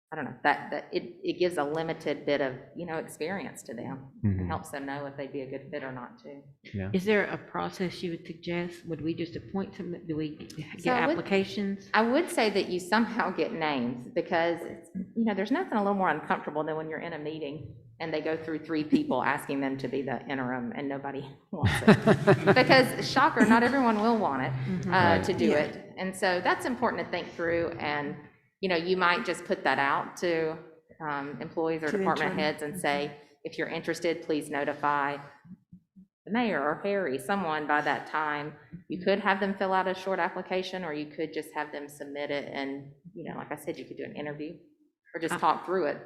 I don't know, that it gives a limited bit of, you know, experience to them. Mm-hmm. It helps them know if they'd be a good fit or not too. Yeah. Is there a process you would suggest? Would we just appoint some, do we get So applications? I would say that you somehow get names, because, you know, there's nothing a little more uncomfortable than when you're in a meeting and they go through 3 people asking them to be the interim and nobody wants it. Because, shocker, not everyone will want it to do it. And so that's important to think through, and, you know, you might just put that out to employees or department heads and say, if you're interested, please notify the mayor or Harry, someone by that time. You could have them fill out a short application, or you could just have them submit it, and, you know, like I said, you could do an interview or just talk through it.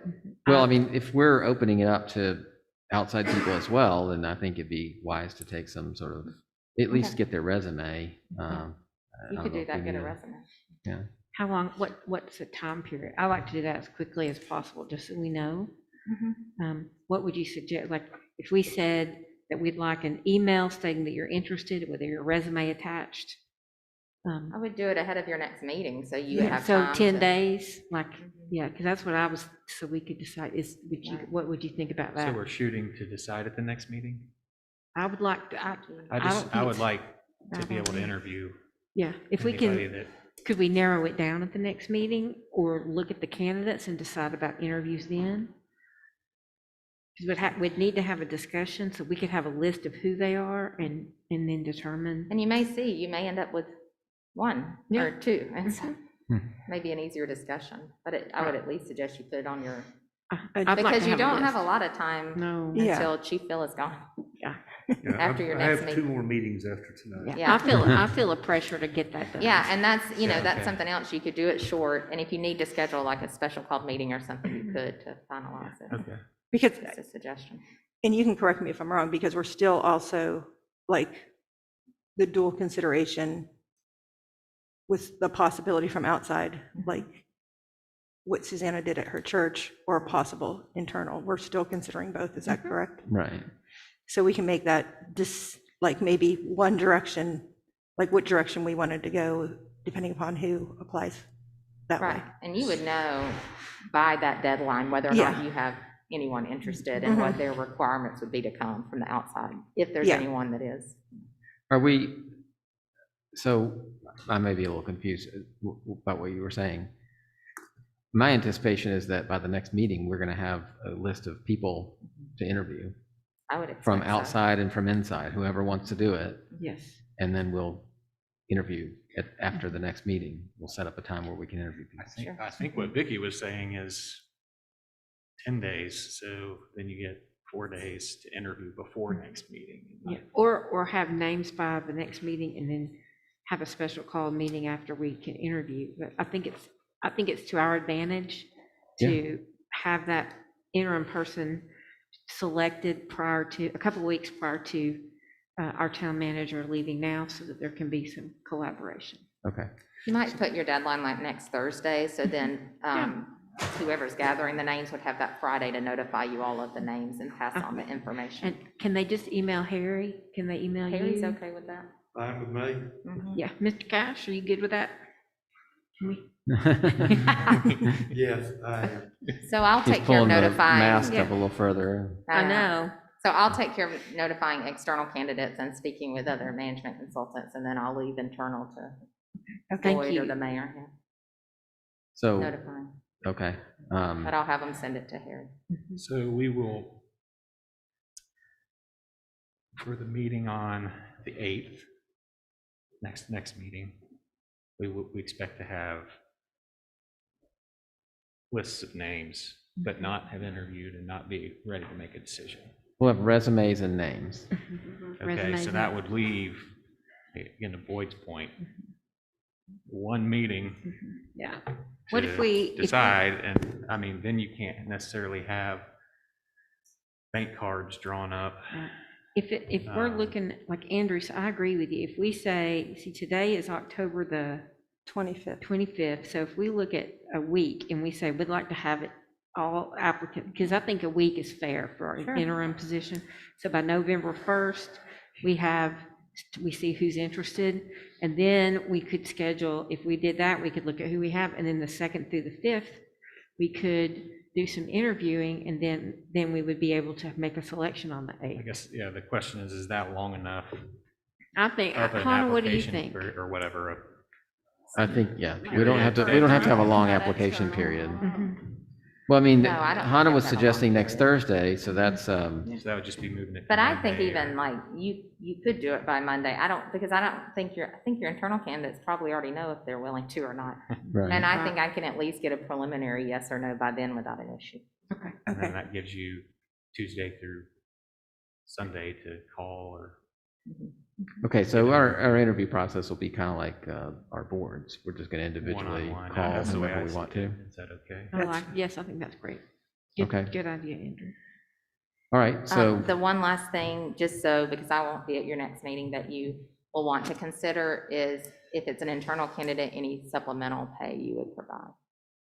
Well, I mean, if we're opening it up to outside people as well, then I think it'd be wise to take some sort of, at least get their resume. You could do that, get a resume. Yeah. How long, what's the time period? I like to do that as quickly as possible, just so we know. What would you suggest? Like, if we said that we'd like an email stating that you're interested with your resume attached. I would do it ahead of your next meeting, so you have so time 10 to- days, like, yeah, because that's what I was, so we could decide, what would you think about that? So we're shooting to decide at the next meeting? I would like to, I would like to be able to interview. Yeah, if we anybody can, that, could we narrow it down at the next meeting, or look at the candidates and decide about interviews then? Because we'd need to have a discussion, so we could have a list of who they are and then determine. And you may end up with 1 or 2, and so maybe an easier discussion, but I would at least suggest you put it on your, because you don't have a lot of time until Chief Phil is gone. After your next meeting. I have 2 more meetings after tonight. Yeah. I feel a pressure to get that done. Yeah, and that's, you know, that's something else. You could do it short, and if you need to schedule like a special called meeting or something, you could to finalize it. okay. Because, That's a suggestion. and you can correct me if I'm wrong, because we're still also like the dual consideration with the possibility from outside, like what Susanna did at her church, or a possible internal. We're still considering both, is that correct? Right. So we can make that like maybe one direction, like what direction we wanted to go, depending upon who applies that way. Right, and you would know by that deadline whether or Yeah. not you have anyone interested and what their requirements would be to come from the outside, if there's Yeah. anyone that is. Are we, so I may be a little confused about what you were saying. My anticipation is that by the next meeting, we're going to have a list of people to interview I would expect from so. outside and from inside, whoever wants to do it. Yes. And then we'll interview after the next meeting. We'll set up a time where we can interview people. I think what Vicky was saying is 10 days, so then you get 4 days to interview before next meeting. Yeah, or have names by the next meeting and then have a special call meeting after we can interview. But I think it's to our advantage to have that interim person selected a couple of weeks prior to our town manager leaving now, so that there can be some collaboration. Okay. You might put your deadline like next Thursday, so then whoever's gathering the names would have that Friday to notify you all of the names and pass on the information. And can they just email Harry? Can they email you? Harry's okay with that? Fine with me. Yeah, Mr. Cash, are you good with that? Can we? Yes, I am. So I'll He's take care of pulling the notifying. mask up a little further. I know. So I'll take care of notifying external candidates and speaking with other management consultants, and then I'll leave internal to Thank Lloyd or you. the mayor, So, notifying. okay. But I'll have them send it to Harry. So we will, for the meeting on the 8th, next meeting, we expect to have lists of names, but not have interviewed and not be ready to make a decision. We'll have resumes and names. Okay, Resumes so that would leave, again, to Boyd's point, one meeting Yeah. What if to we decide, and I mean, then you can't necessarily have bank cards drawn up. If we're looking, like Andrew, so I agree with you. If we say, see, today is October the 25th, so if we look at a week and we say we'd like to have it all applicant, because I think a week is fair for our interim position. So by November 1st, we see who's interested, and then we could schedule, if we did that, we could look at who we have, and then the 2nd through the 5th, we could do some interviewing, and then we would be able to make a selection on the 8th. I guess, yeah, the question is that long enough I think, of an Hannah, what do you application think? or whatever? I think, yeah, we don't have to have a long application period. Well, I mean, No, I don't think Hannah was that's a long suggesting next period. Thursday, so that's, So that would just be moving it. to But I think Monday even like, you could do it by Monday. I think your internal candidates probably already know if they're willing to or not. right. And I think I can at least get a preliminary yes or no by then without an issue. And then that gives you Tuesday through Sunday to call or. Okay, so our interview process will be kind of like our boards. We're just going to individually One-on-one. call That's the way whoever I we see want it. to. Is that okay? Yes, I think that's great. Okay. Good idea, Andrew. All right, so, The one last thing, just so, because I won't be at your next meeting, that you will want to consider is if it's an internal candidate, any supplemental pay you would provide.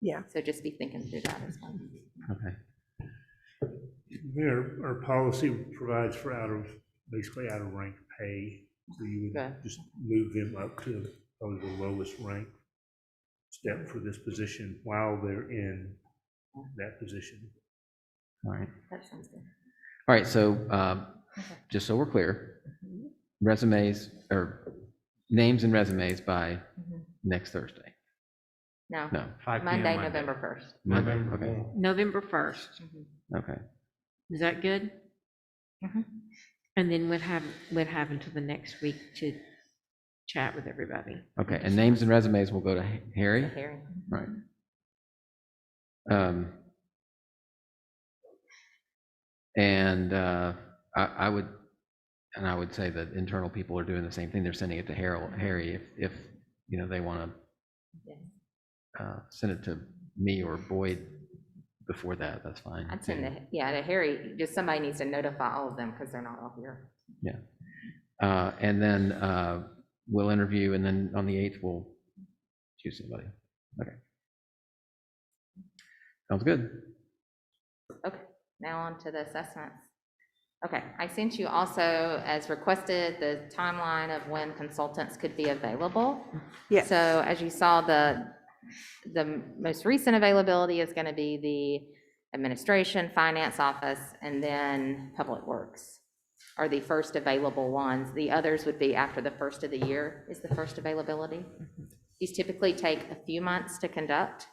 Yeah. So just be thinking through that as well. okay. Our policy provides for basically out of rank pay, so you would Good. just move them up to probably the lowest rank step for this position while they're in that position. All right. That sounds good. All right, so just so we're clear, resumes or names and resumes by next Thursday. No, No, 5 p.m. Monday, November 1st. Monday, okay, November 1st. okay. Is that good? Mhm. And then we'd have until the next week to chat with everybody. Okay, and names and resumes will go to Harry? Harry. Right. And I would say that internal people are doing the same thing. They're sending it to Harry if they want to send it to me or Boyd before that, that's fine. I'd send to Harry, just somebody needs to notify all of them because they're not all here. Yeah. And then we'll interview, and then on the 8th, we'll choose somebody. Okay. Sounds good. Okay, now on to the assessments. Okay, I sent you also, as requested, the timeline of when consultants could be available. Yes. So as you saw, the most recent availability is going to be the administration, finance office, and then public works are the first available ones. The others would be after the first of the year is the first availability. These typically take a few months to conduct.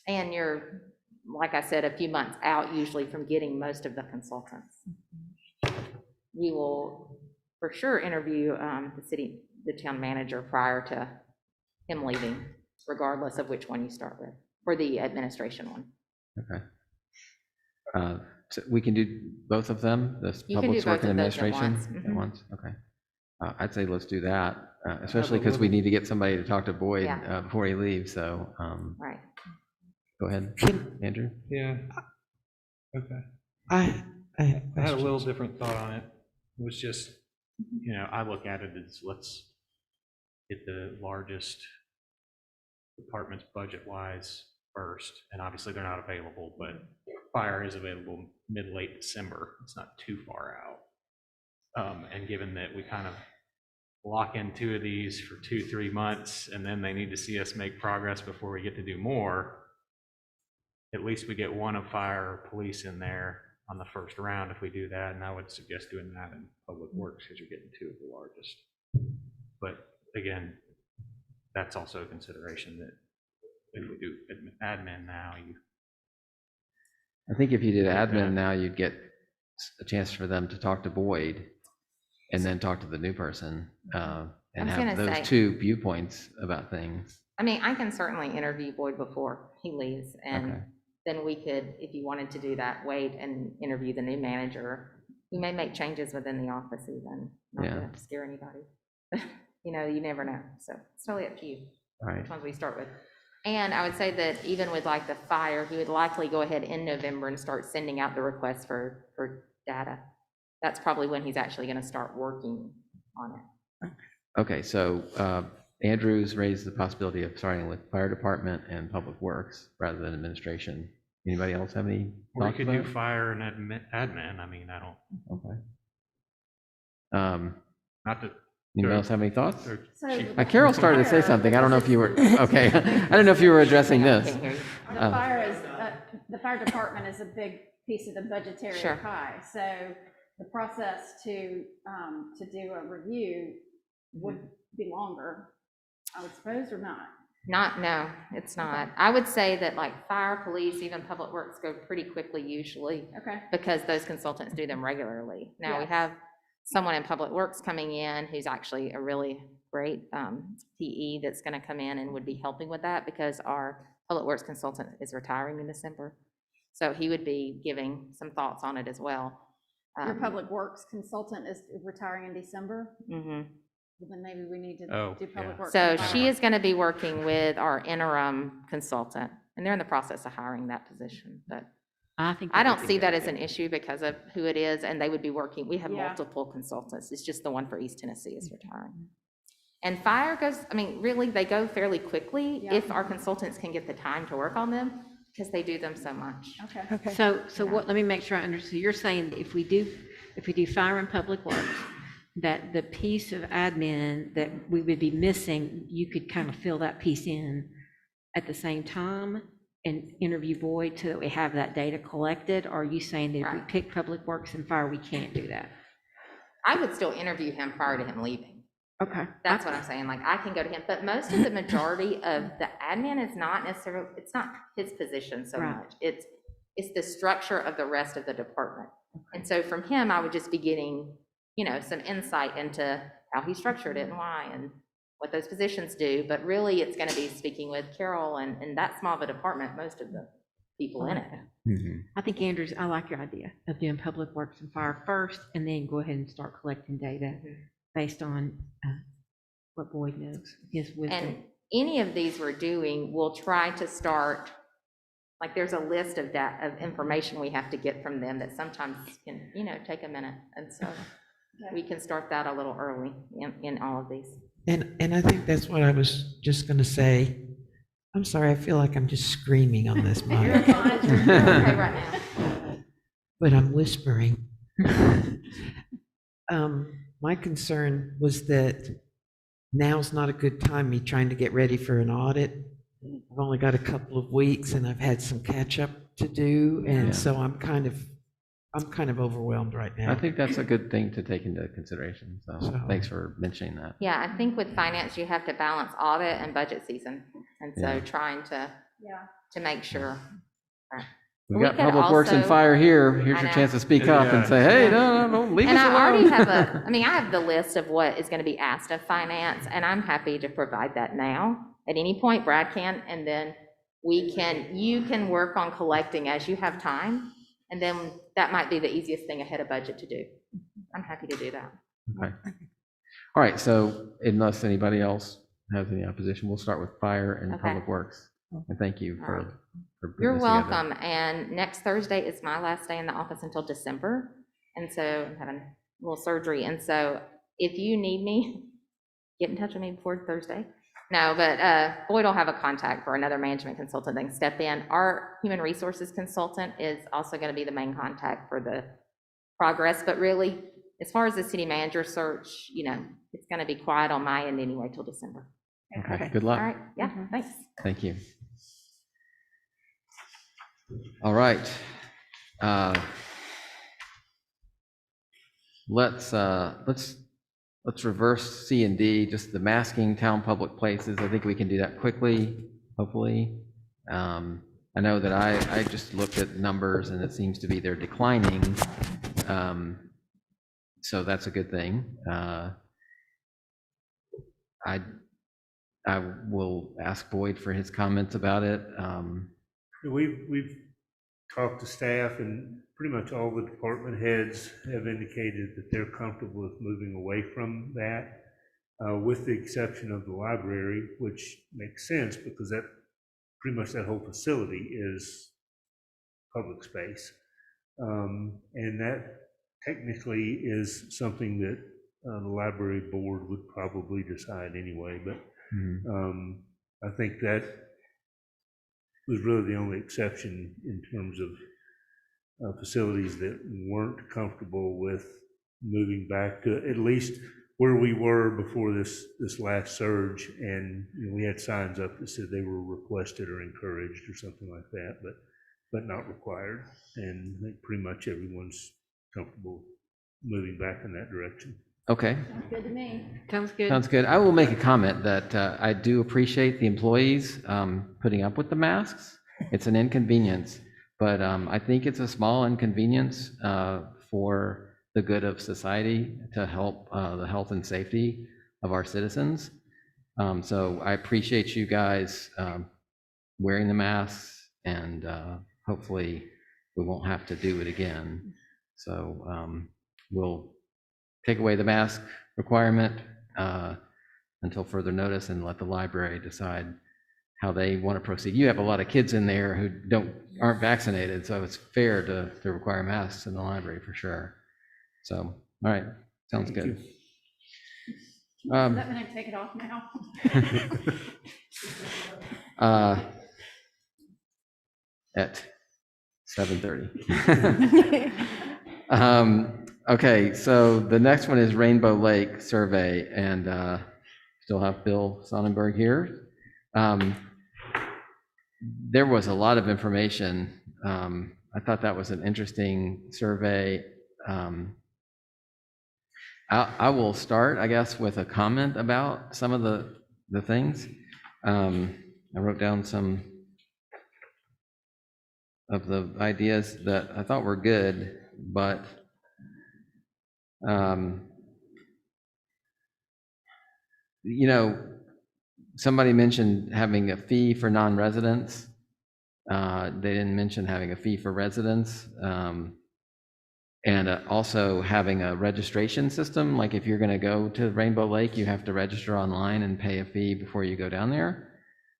And you're, like I said, a few months out usually from getting most of the consultants. We will for sure interview the town manager prior to him leaving, regardless of which one you start with, or the administration one. Okay. So we can do both of them, the You can do public work both and of those at administration once. at Mhm. once? Okay. I'd say let's do that, especially because we need to get somebody to talk to Boyd Yeah. before he leaves, so Right. go ahead, Andrew. Yeah. Okay. I have I had a questions. little different thought on it. It was just, I look at it as let's get the largest departments budget-wise first, and obviously they're not available, but fire is available mid-late December. It's not too far out. And given that we kind of lock in 2 of these for 2-3 months, and then they need to see us make progress before we get to do more, at least we get one of fire or police in there on the first round if we do that, and I would suggest doing that in public works because you're getting 2 of the largest. But again, that's also a consideration that if we do admin now, I think if you did admin now, you'd get a chance for them to talk to Boyd and then talk to the new person and I was have gonna those say- 2 viewpoints about things. I mean, I can certainly interview Boyd before he leaves, and Okay. then we could, if you wanted to do that, wait and interview the new manager. We may make changes within the office even, not Yeah. to scare anybody. You never know, so it's totally up to you. All right. Which ones we start with. And I would say that even with like the fire, he would likely go ahead in November and start sending out the requests for data. That's probably when he's actually going to start working on it. Okay, so Andrew's raised the possibility of starting with fire department and public works rather than administration. Anybody else have any or you thoughts could about do it? fire and admin. I mean, I don't, Okay. not that. Anybody else have any thoughts? they're So cheap. the Carol started to say fire, something. I don't know if you were, okay. I don't know if you were addressing this. The fire is, the fire department is a big piece of the budgetary Sure. pie. So the process to do a review would be longer, I would suppose, or not? No, it's not. I would say that like fire, police, even public works go pretty quickly usually Okay. because those consultants do them regularly. Now we Yes. have someone in public works coming in who's actually a really great PE that's going to come in and would be helping with that because our public works consultant is retiring in December. So he would be giving some thoughts on it as well. Your public works consultant is retiring in December, Mhm. well, then maybe we need to Oh, do public yeah. works. So and fire. she is going to be working with our interim consultant, and they're in the process of hiring that position. But I think. I that don't would be see that very as an good. issue because of who it is, and they would be working, we have Yeah. multiple consultants. It's just the one for East Tennessee is retiring. And fire goes, I mean, really, they go fairly quickly Yeah. if our consultants can get the time to work on them because they do them so much. Okay. Okay. So what, let me make sure I understand. So you're saying that if we do fire and public works, that the piece of admin that we would be missing, you could kind of fill that piece in at the same time and interview Boyd so that we have that data collected? Or are you saying that if we Right. pick public works and fire, we can't do that? I would still interview him prior to him leaving. Okay. That's what I'm saying, like, I can go to him, but most of the majority of the admin is not necessarily, it's not his position so Right. much. It's the structure of the rest of the department. And so from him, I would just be getting, some insight into how he structured it and why and what those positions do. But really, it's gonna be speaking with Carol and that small of a department, most of the people in it. Mhm. I think Andrews, I like your idea of doing public works and fire first, and then go ahead and start collecting data based on what Boyd knows, his wisdom. And any of these we're doing, we'll try to start, like, there's a list of information we have to get from them that sometimes can, take a minute. And so we can start that a little early in all of these. And I think that's what I was just going to say. I'm sorry, I feel like I'm just screaming on this mic, You're okay right now. but I'm whispering. My concern was that now's not a good time, me trying to get ready for an audit. I've only got a couple of weeks and I've had some catch up to do, and Yeah. so I'm kind of overwhelmed right now. I think that's a good thing to take into consideration, so So- thanks for mentioning that. Yeah, I think with finance, you have to balance audit and budget season. And so Yeah. trying to make sure. We We got could Public Works and also- Fire here. Here's I your know. chance to speak up and say, hey, no, don't leave us And alone. I already have I have the list of what is going to be asked of finance, and I'm happy to provide that now. At any point, Brad can, and then you can work on collecting as you have time, and then that might be the easiest thing ahead of budget to do. I'm happy to do that. Okay. All right, so unless anybody else has any opposition, we'll start with Fire and Okay. Public Works. And thank you All right. for putting You're this together. welcome, and next Thursday is my last day in the office until December, and so I'm having a little surgery, and so if you need me, get in touch with me before Thursday. No, but Boyd will have a contact for another management consultant that can step in. Our human resources consultant is also going to be the main contact for the progress, but really, as far as the city manager search, it's going to be quiet on my end anyway till December. Okay, good All luck. right, yeah, thanks. Thank you. All right. Let's reverse C and D, just the masking town public places. I think we can do that quickly, hopefully. I know that I just looked at numbers and it seems to be they're declining. So that's a good thing. I will ask Boyd for his comments about it. We've talked to staff, and pretty much all the department heads have indicated that they're comfortable with moving away from that, with the exception of the library, which makes sense because that pretty much that whole facility is public space. And that technically is something that the library board would probably decide anyway, but I think that was really the only exception in terms of facilities that weren't comfortable with moving back to at least where we were before this last surge. And we had signs up that said they were requested or encouraged or something like that, but not required. And I think pretty much everyone's comfortable moving back in that direction. Okay. Sounds good to me. Sounds good. Sounds good. I will make a comment that I do appreciate the employees putting up with the masks. It's an inconvenience, but I think it's a small inconvenience for the good of society to help the health and safety of our citizens. So I appreciate you guys wearing the masks, and hopefully we won't have to do it again. So we'll take away the mask requirement until further notice and let the library decide how they want to proceed. You have a lot of kids in there who aren't vaccinated, so it's fair to require masks in the library for sure. So, all right, sounds good. That when I take it off now. At 7:30. Okay, so the next one is Rainbow Lake Survey, and still have Bill Sonnenberg here. There was a lot of information. I thought that was an interesting survey. I will start, I guess, with a comment about some of the things. I wrote down some of the ideas that I thought were good, but somebody mentioned having a fee for non-residents. They didn't mention having a fee for residents. And also having a registration system, like if you're going to go to Rainbow Lake, you have to register online and pay a fee before you go down there.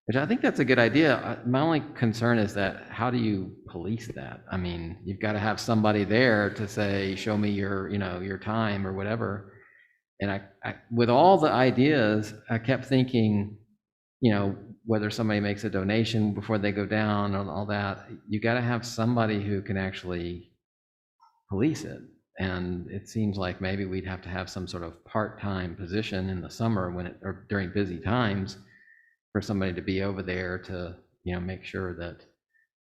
Which I think that's a good idea. My only concern is that how do you police that? I mean, you've got to have somebody there to say, show me your, your time or whatever. And I with all the ideas, I kept thinking, whether somebody makes a donation before they go down and all that, you got to have somebody who can actually police it. And it seems like maybe we'd have to have some sort of part-time position in the summer or during busy times for somebody to be over there to, make sure that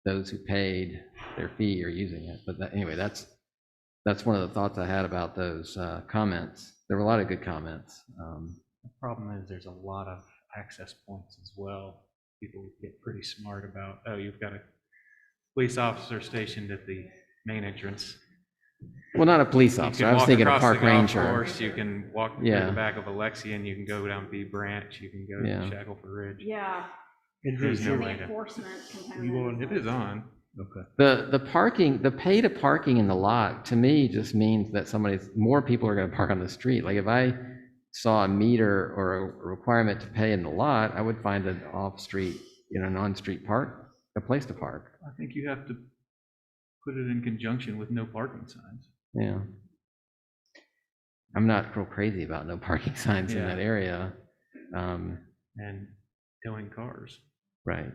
those who paid their fee are using it. But anyway, that's one of the thoughts I had about those comments. There were a lot of good comments. The problem is there's a lot of access points as well. People get pretty smart about, oh, you've got a police officer stationed at the main entrance. Well, not a police officer. I was thinking a park ranger. Course, you can walk through the back of Alexia, and you can go down B Branch. You can go to Shackleford Ridge. Yeah. There's no The way to. enforcement component. It is on. Okay. The pay to parking in the lot, to me, just means that more people are going to park on the street. Like if I saw a meter or a requirement to pay in the lot, I would find an off-street, non-street park, a place to park. I think you have to put it in conjunction with no parking signs. Yeah. I'm not real crazy about no parking signs in that area. And towing cars. Right.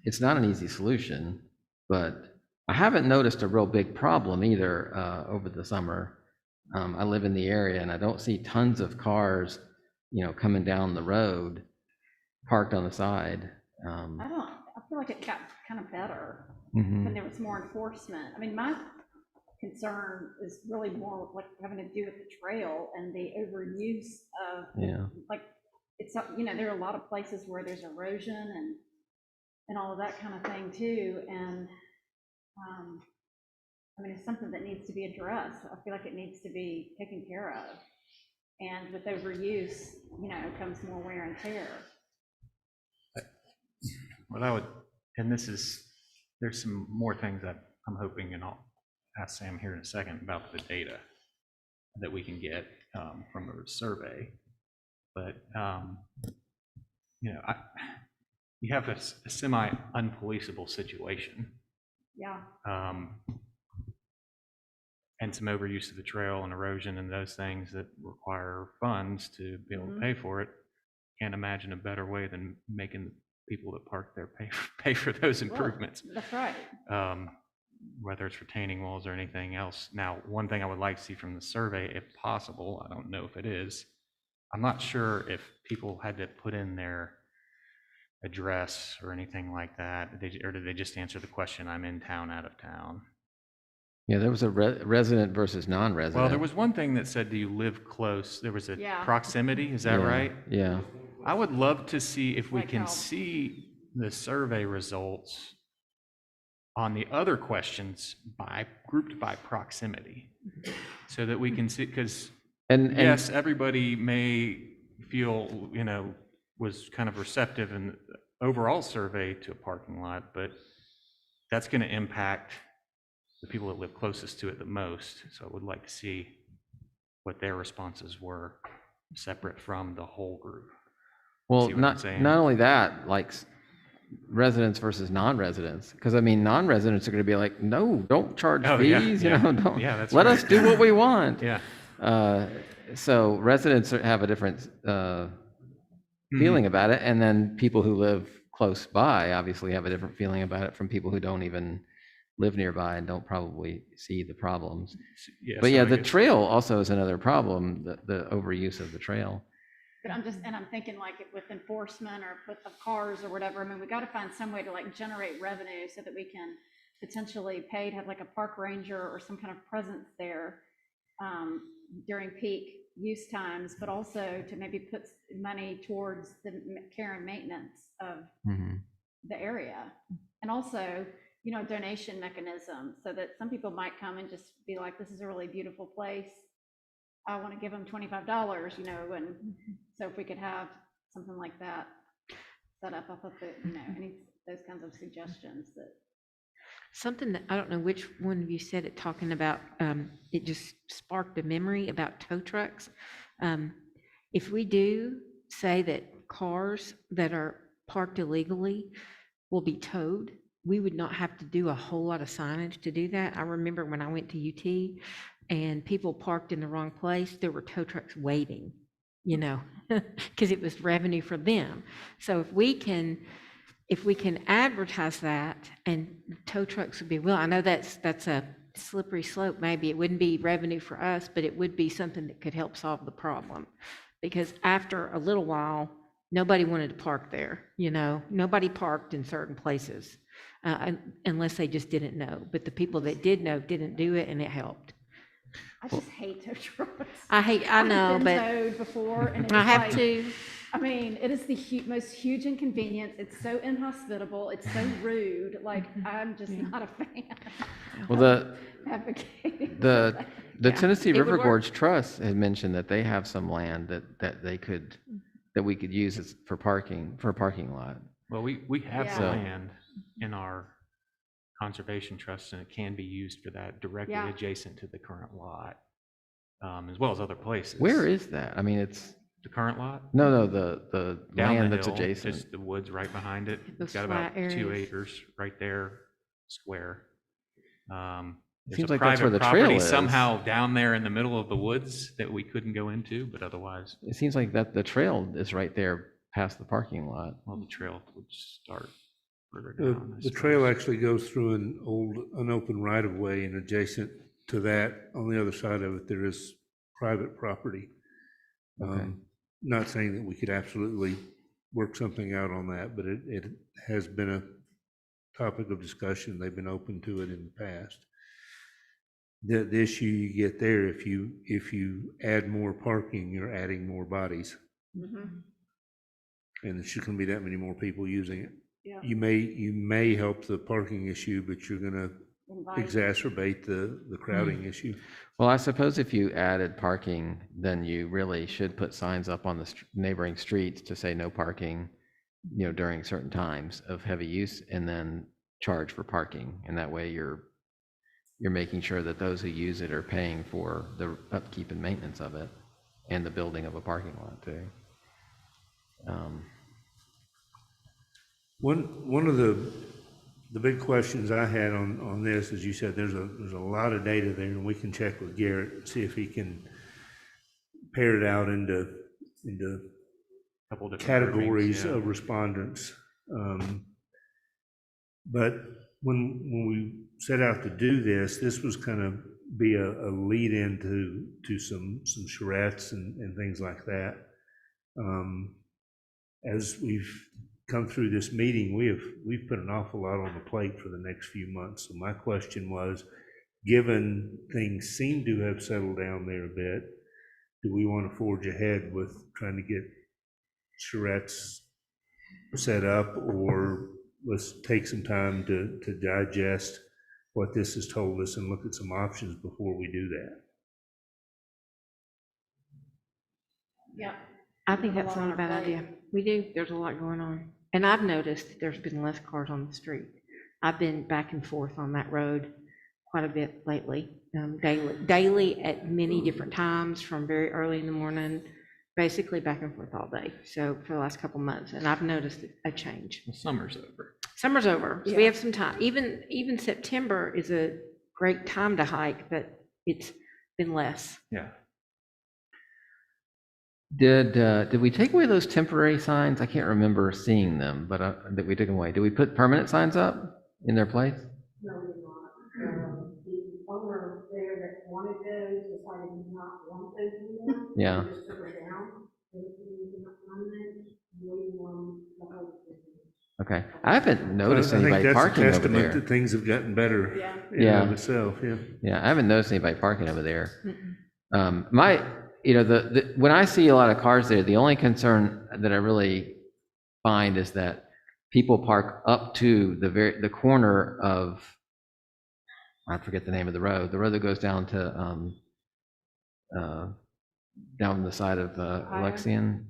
It's not an easy solution, but I haven't noticed a real big problem either over the summer. I live in the area and I don't see tons of cars, coming down the road, parked on the side. I feel like it got kind of better when there was more enforcement. I mean, my concern is really more like having to do with the trail and the overuse of, like, it's, there are a lot of places where there's erosion and all of that kind of thing too. And, I mean, it's something that needs to be addressed. I feel like it needs to be taken care of. And with overuse, comes more wear and tear. What there's some more things that I'm hoping, and I'll ask Sam here in a second about the data that we can get from a survey. But, you have a semi-unpoliceable situation. Yeah. And some overuse of the trail and erosion and those things that require funds to be able to pay for it. Can't imagine a better way than making people that park there pay for those improvements. Well, that's right. Whether it's retaining walls or anything else. Now, one thing I would like to see from the survey, if possible, I don't know if it is, I'm not sure if people had to put in their address or anything like that, or did they just answer the question, I'm in town, out of town? Yeah, there was a resident versus non-resident. Well, there was one thing that said, do you live close? There was a proximity, is that right? Yeah. I would love to see if we can see the survey results on the other questions grouped by proximity, so that we can see, because yes, everybody may feel, was kind of receptive in the overall survey to a parking lot, but that's going to impact the people that live closest to it the most. So I would like to see what their responses were separate from the whole group. Well, not only that, like residents versus non-residents, because I mean, non-residents are going to be like, no, don't charge fees, don't let us do what we want. Yeah. So residents have a different feeling about it, and then people who live close by obviously have a different feeling about it from people who don't even live nearby and don't probably see the problems. But the trail also is another problem, the overuse of the trail. But I'm thinking like with enforcement or with the cars or whatever, I mean, we got to find some way to like generate revenue so that we can potentially pay to have like a park ranger or some kind of presence there during peak use times, but also to maybe put money towards the care and maintenance of the area. And also, donation mechanism, so that some people might come and just be like, this is a really beautiful place, I want to give them $25, and so if we could have something like that set up of it, any those kinds of suggestions that. Something that, I don't know which one of you said it, talking about, it just sparked a memory about tow trucks. If we do say that cars that are parked illegally will be towed, we would not have to do a whole lot of signage to do that. I remember when I went to UT and people parked in the wrong place, there were tow trucks waiting, you know, because it was revenue for them. So if we can advertise that, and tow trucks would be, well, I know that's a slippery slope, maybe it wouldn't be revenue for us, but it would be something that could help solve the problem. Because after a little while, nobody wanted to park there, you know, nobody parked in certain places, unless they just didn't know. But the people that did know didn't do it, and it helped. I just hate tow trucks. I know, I've been but towed before, and it's I have like, to. I mean, it is the most huge inconvenience. It's so inhospitable. It's so rude. Like, I'm just not a fan. Well, Advocating. the Yeah, Tennessee it would River work. Gorge Trust had mentioned that they have some land that we could use as for a parking lot. Well, we have Yeah. the land in our conservation trust, and it can be used for that directly Yeah. adjacent to the current lot, as well as other places. Where is that? I mean, it's, the current lot? no, the Down the land that's hill, adjacent. just the woods right behind it. Those It's got about flat 2 areas. acres right there, square. There's Seems a like that's where private the trail property is. somehow down there in the middle of the woods that we couldn't go into, but otherwise, It seems like that the trail is right there past the parking lot. well, the trail would start further The, down. I the trail suppose. actually goes through an old unopened right-of-way, and adjacent to that, on the other side of it, there is private property. Okay. Not saying that we could absolutely work something out on that, but it has been a topic of discussion. They've been open to it in the past. The issue you get there, if you add more parking, you're adding more bodies, and there's just gonna be that many more people using it. Yeah. You may help the parking issue, but you're gonna Invite. exacerbate the crowding issue. Well, I suppose if you added parking, then you really should put signs up on the neighboring streets to say no parking, you know, during certain times of heavy use, and then charge for parking. And that way you're making sure that those who use it are paying for the upkeep and maintenance of it and the building of a parking lot too. One of the big questions I had on this, as you said, there's a lot of data there, and we can check with Garrett and see if he can pare it out into Couple different categories groupings, yeah. of respondents. But when we set out to do this, this was kind of be a lead in to some charrettes and things like that. As we've come through this meeting, we've put an awful lot on the plate for the next few months. So my question was, given things seem to have settled down there a bit, do we want to forge ahead with trying to get charrettes set up, or let's take some time to digest what this has told us and look at some options before we do that? Yeah. I think that's not a bad idea. We do, there's a lot going on. And I've noticed there's been less cars on the street. I've been back and forth on that road quite a bit lately, daily at many different times, from very early in the morning, basically back and forth all day. So for the last couple months, and I've noticed a change. Well, summer's over. Summer's over, so we have some time. Even September is a great time to hike, but it's been less. Yeah. Did we take away those temporary signs? I can't remember seeing them, but that we took them away. Did we put permanent signs up in their place? No, we did not. The owner there that wanted those decided not want those anymore. Yeah. Just took them down. They were permanent, waiting on the whole thing. Okay. I haven't noticed I think anybody that's a parking over testament there. that things have gotten better Yeah. in and Yeah. of itself, yeah. Yeah, I haven't noticed anybody parking over there. When I see a lot of cars there, the only concern that I really find is that people park up to the corner of, I forget the name of the road that goes down to down the side of Alexian.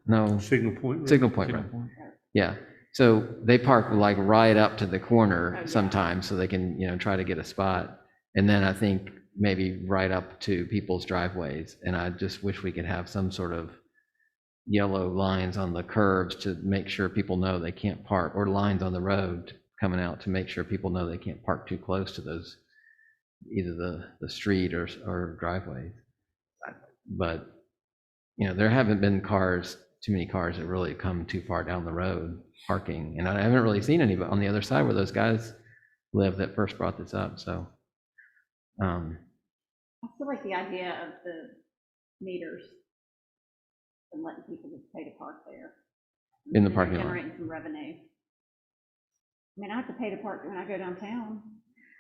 No, Signal Point. Signal Point Road. Yeah. So they park like right up to the corner sometimes, so they can, you know, try to get a spot. And then I think maybe right up to people's driveways. And I just wish we could have some sort of yellow lines on the curbs to make sure people know they can't park, or lines on the road coming out to make sure people know they can't park too close to those, either the street or driveways. But, you know, there haven't been too many cars that really come too far down the road parking. And I haven't really seen any on the other side where those guys live that first brought this up, so. I feel like the idea of the meters and letting people just pay to park there. In the and parking lot. Generating some revenue. I mean, I have to pay to park when I go downtown,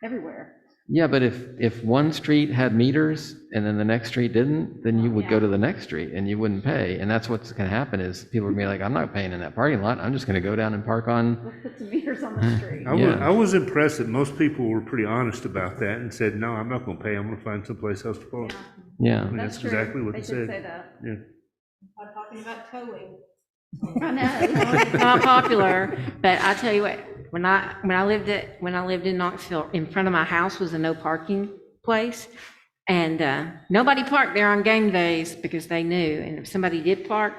everywhere. Yeah, but if one street had meters and then the next street didn't, then you would go to the next street and you wouldn't pay. And that's what's going to happen is people would be like, I'm not paying in that parking lot. I'm just going to go down and park on. Let's put some meters on the street. I was impressed that most people were pretty honest about that and said, no, I'm not going to pay. I'm going to find someplace else to park. Yeah. I mean, that's true. exactly what They they did said. say that. Yeah. I'm talking about towing. I know. It's not popular, but I tell you what, when I lived in Knoxville, in front of my house was a no parking place, and nobody parked there on game days because they knew, and if somebody did park,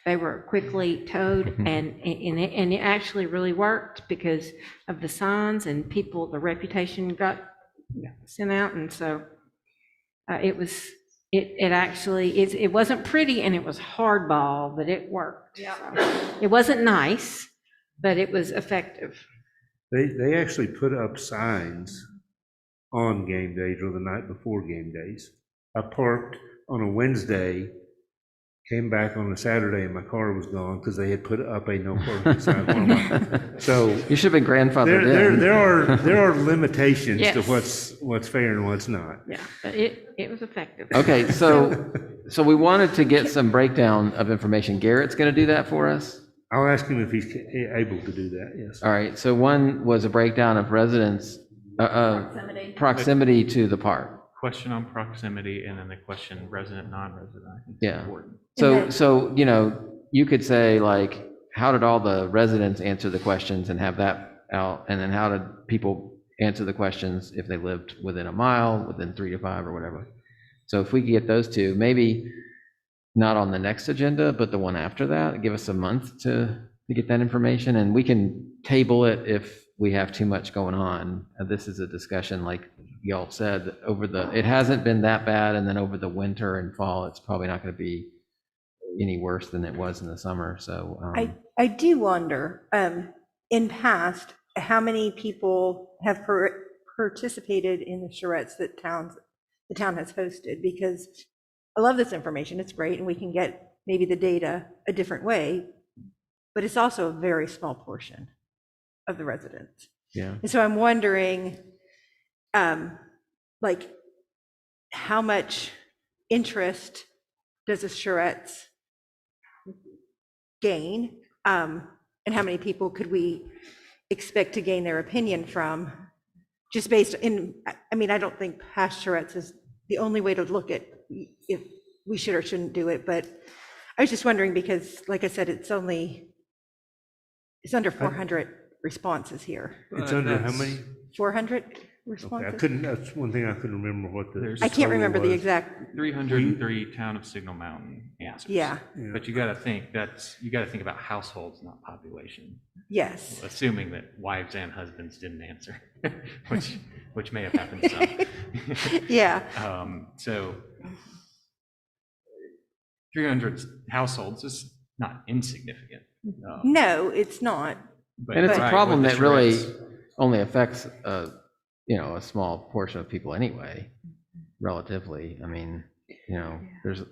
they were quickly towed, and it actually really worked because of the signs and people, the reputation got sent out, and so it actually it wasn't pretty and it was hardball, but it worked. Yeah. So, it wasn't nice, but it was effective. They actually put up signs on game days or the night before game days. I parked on a Wednesday, came back on a Saturday, and my car was gone because they had put up a no parking sign. So You should have been grandfathered in. there are limitations to Yes. what's fair and what's not. Yeah, but it was effective. Okay, so we wanted to get some breakdown of information. Garrett's going to do that for us? I'll ask him if he's able to do that, yes. All right, so one was a breakdown of residents, proximity to the park. Question on proximity, and then the question resident, non-resident, I think is Yeah. important. So, you know, you could say like, how did all the residents answer the questions and have that out? And then how did people answer the questions if they lived within a mile, within 3 to 5 or whatever? So if we could get those two, maybe not on the next agenda, but the one after that, give us a month to get that information, and we can table it if we have too much going on. This is a discussion, like y'all said, it hasn't been that bad, and then over the winter and fall, it's probably not going to be any worse than it was in the summer, so. I do wonder, in past, how many people have participated in the charrettes that the town has hosted, because I love this information, it's great, and we can get maybe the data a different way, but it's also a very small portion of the residents. Yeah. And so I'm wondering, like, how much interest does the charrettes gain? And how many people could we expect to gain their opinion from? Just based in, I mean, I don't think past charrettes is the only way to look at if we should or shouldn't do it, but I was just wondering because, like I said, it's under 400 responses here. It's under how many? 400 Okay, responses? that's one thing I couldn't remember what the. I can't remember the total was. exact, 303 town of Signal Mountain answers. yeah, But you got to think about households, not population, yes. assuming that wives and husbands didn't answer, which may have happened some. Yeah, So 300 households is not insignificant. no, it's not. But And it's a right, problem with the that really charrettes, only affects, you know, a small portion of people anyway, relatively. I mean, you know, if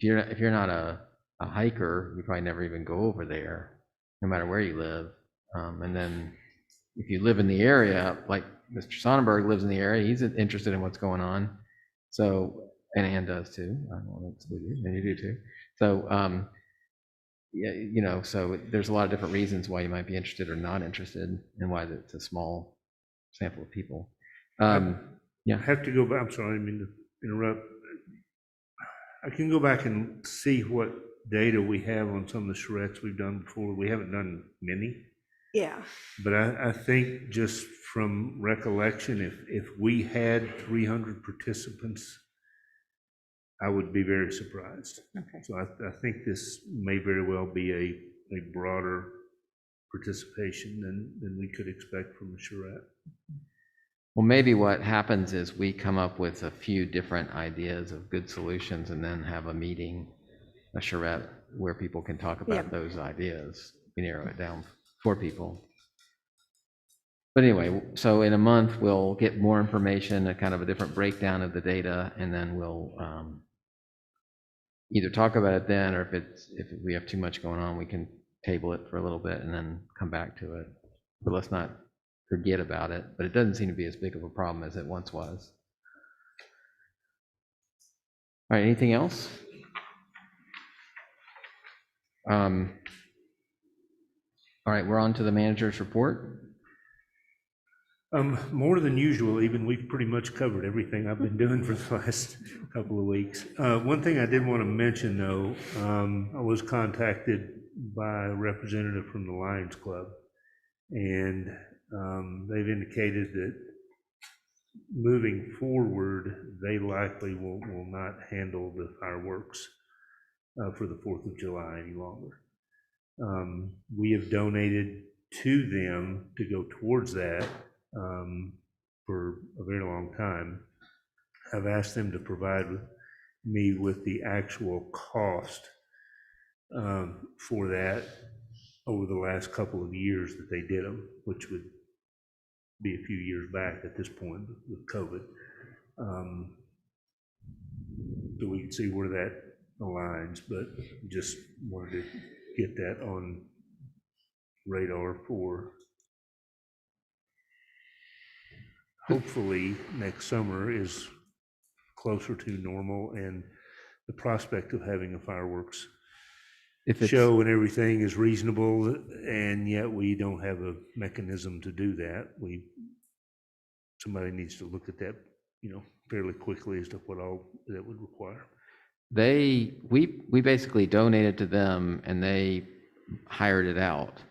you're not a hiker, you probably never even go over there, no matter where you live. And then if you live in the area, like Mr. Sonnenberg lives in the area, he's interested in what's going on. So, and Ann does too. I don't want to exclude you, and you do too. So, yeah, you know, so there's a lot of different reasons why you might be interested or not interested, and why it's a small sample of people. I Yeah. have to go back, I'm sorry, I didn't mean to interrupt. I can go back and see what data we have on some of the charrettes we've done before. We haven't done many, Yeah, but I think just from recollection, if we had 300 participants, I would be very surprised. Okay. So I think this may very well be a broader participation than we could expect from a charrette. Well, maybe what happens is we come up with a few different ideas of good solutions and then have a meeting, a charrette, where people can talk about those ideas. We narrow it down for people. But anyway, so in a month, we'll get more information, a kind of a different breakdown of the data, and then we'll either talk about it then, or if we have too much going on, we can table it for a little bit and then come back to it. But let's not forget about it. But it doesn't seem to be as big of a problem as it once was. All right, anything else? All right, we're on to the manager's report. More than usual, even. We've pretty much covered everything I've been doing for the last couple of weeks. One thing I did want to mention, though, I was contacted by a representative from the Lions Club, and they've indicated that moving forward, they likely will not handle the fireworks for the 4th of July any longer. We have donated to them to go towards that for a very long time. I've asked them to provide me with the actual cost for that over the last couple of years that they did them, which would be a few years back at this point with COVID. So we can see where that aligns, but just wanted to get that on radar for hopefully next summer is closer to normal, and the prospect of having a fireworks show and everything is reasonable, and yet we don't have a mechanism to do that. Somebody needs to look at that, fairly quickly as to what all that would require. We basically donated to them, and they hired it out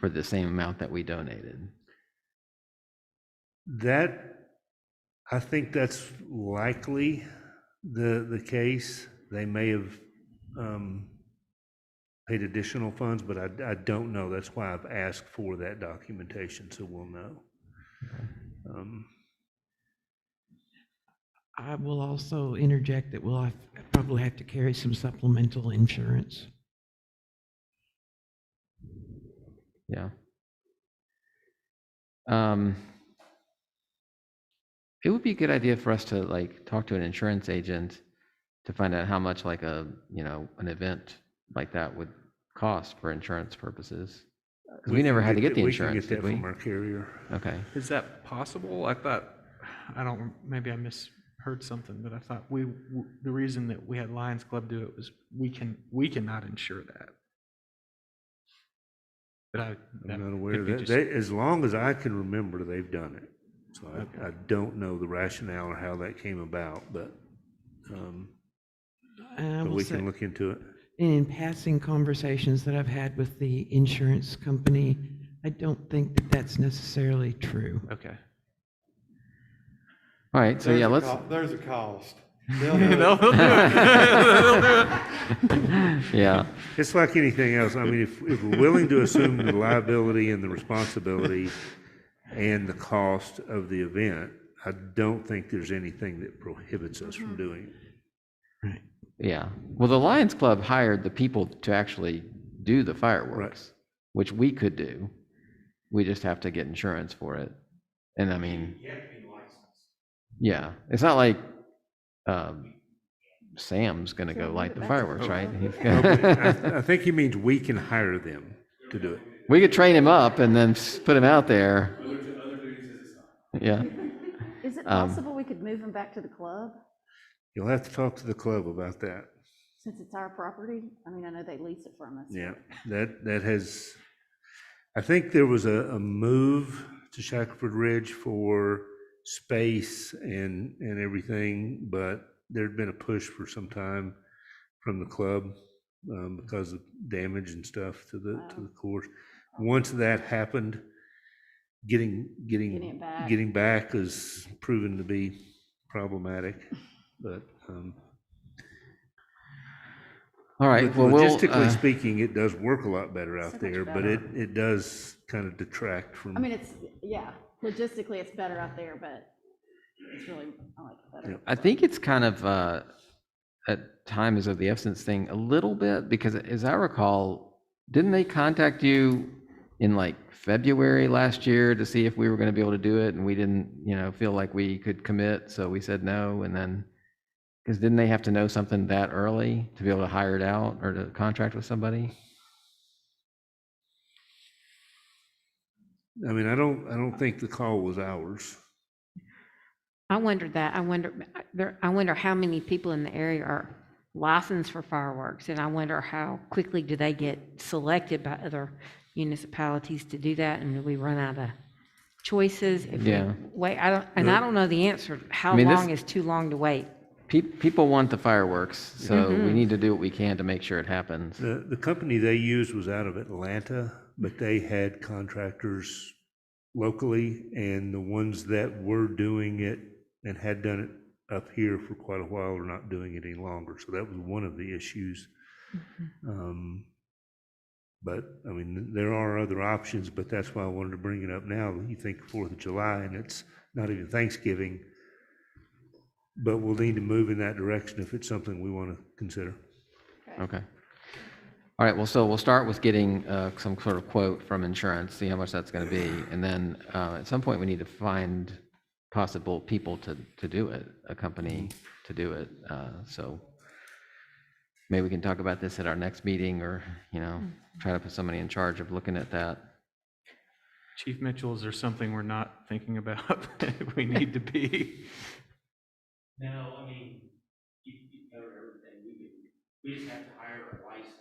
for the same amount that we donated. I think that's likely the case. They may have paid additional funds, but I don't know. That's why I've asked for that documentation, so we'll know. I will also interject that we'll probably have to carry some supplemental insurance. Yeah. It would be a good idea for us to talk to an insurance agent to find out how much an event like that would cost for insurance purposes. Because we never had to get the insurance, did we? did we? From our carrier. Okay. Is that possible? Maybe I misheard something, but I thought the reason that we had Lions Club do it was we cannot insure that. But I'm not aware of that. As long as I can remember, they've done it. So I don't know the rationale or how that came about, but we can look into it. In passing conversations that I've had with the insurance company, I don't think that that's necessarily true. Okay. All right, so there's a cost. They'll do it. Yeah. It's like anything else. I mean, if we're willing to assume the liability and the responsibility and the cost of the event, I don't think there's anything that prohibits us from doing it. Right. Yeah. Well, the Lions Club hired the people to actually do the fireworks, which we could do. We just have to get insurance for it. And I mean, you have to be licensed. Yeah. It's not like Sam's going to go light the fireworks, right? I think he means we can hire them to do it. We could train him up and then put him out there. Yeah. Is it possible we could move them back to the club You'll have to talk to the club about that. since it's our property? I mean, I know they lease it from us. Yeah, that has, I think there was a move to Shackelford Ridge for space and everything, but there'd been a push for some time from the club because of damage and stuff to the course. Once that happened, getting back is proven to be problematic, but All right, well, we'll, Logistically speaking, it does work a lot better out So much there, but better. it does kind of detract from. I mean, it's, yeah, logistically, it's better out there, but it's really, I like it better. I think it's kind of, at time is of the essence thing a little bit, because as I recall, didn't they contact you in like February last year to see if we were going to be able to do it, and we didn't, feel like we could commit, so we said no, and then, because didn't they have to know something that early to be able to hire it out or to contract with somebody? I mean, I don't think the call was ours. I wondered that. I wonder how many people in the area are licensed for fireworks, and I wonder how quickly do they get selected by other municipalities to do that, and do we run out of choices? If we Yeah. wait, I don't know the answer. How long is too long to wait? People want the fireworks, so we need to do what we can to make sure it happens. The company they used was out of Atlanta, but they had contractors locally, and the ones that were doing it and had done it up here for quite a while are not doing it any longer. So that was one of the issues. But I mean, there are other options, but that's why I wanted to bring it up now. You think 4th of July, and it's not even Thanksgiving, but we'll need to move in that direction if it's something we want to consider. Okay. All right, well, so we'll start with getting some sort of quote from insurance, see how much that's going to be, and then at some point we need to find possible people to do it, a company to do it. So maybe we can talk about this at our next meeting, or try to put somebody in charge of looking at that. Chief Mitchell, is there something we're not thinking about that we need to be? No, I mean, you covered everything. We just have to hire a license.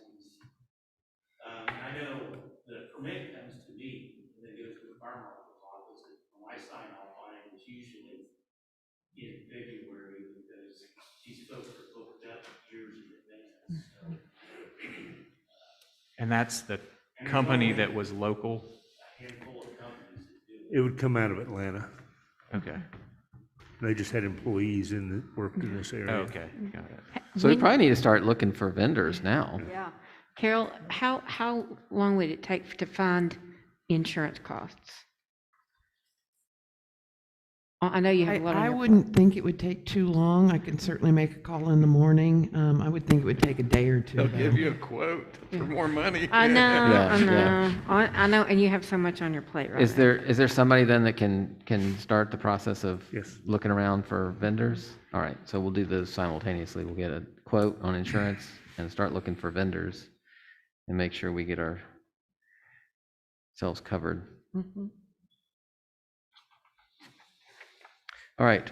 And I know the permit comes to me, and then goes to the fire marshal's office, and when I sign off on it, it's usually in February, because these folks are booked up years in advance, so. And that's the company that was local? A handful of companies that do It would come out of Atlanta. Okay. They just had employees that worked in this area. Okay, got it. So we probably need to start looking for vendors now. Yeah. Carol, how long would it take to find insurance costs? I know you have a lot on I your wouldn't think it would take too long. I can certainly make a call in the morning. I would think it would take a day or two. They'll though. give you a quote for more money. I know, Yeah, I know. yeah. I know, and you have so much on your plate right Is now. there somebody then that can start the process of Yes. looking around for vendors? All right, so we'll do those simultaneously. We'll get a quote on insurance and start looking for vendors and make sure we get ourselves covered. Mhm. All right.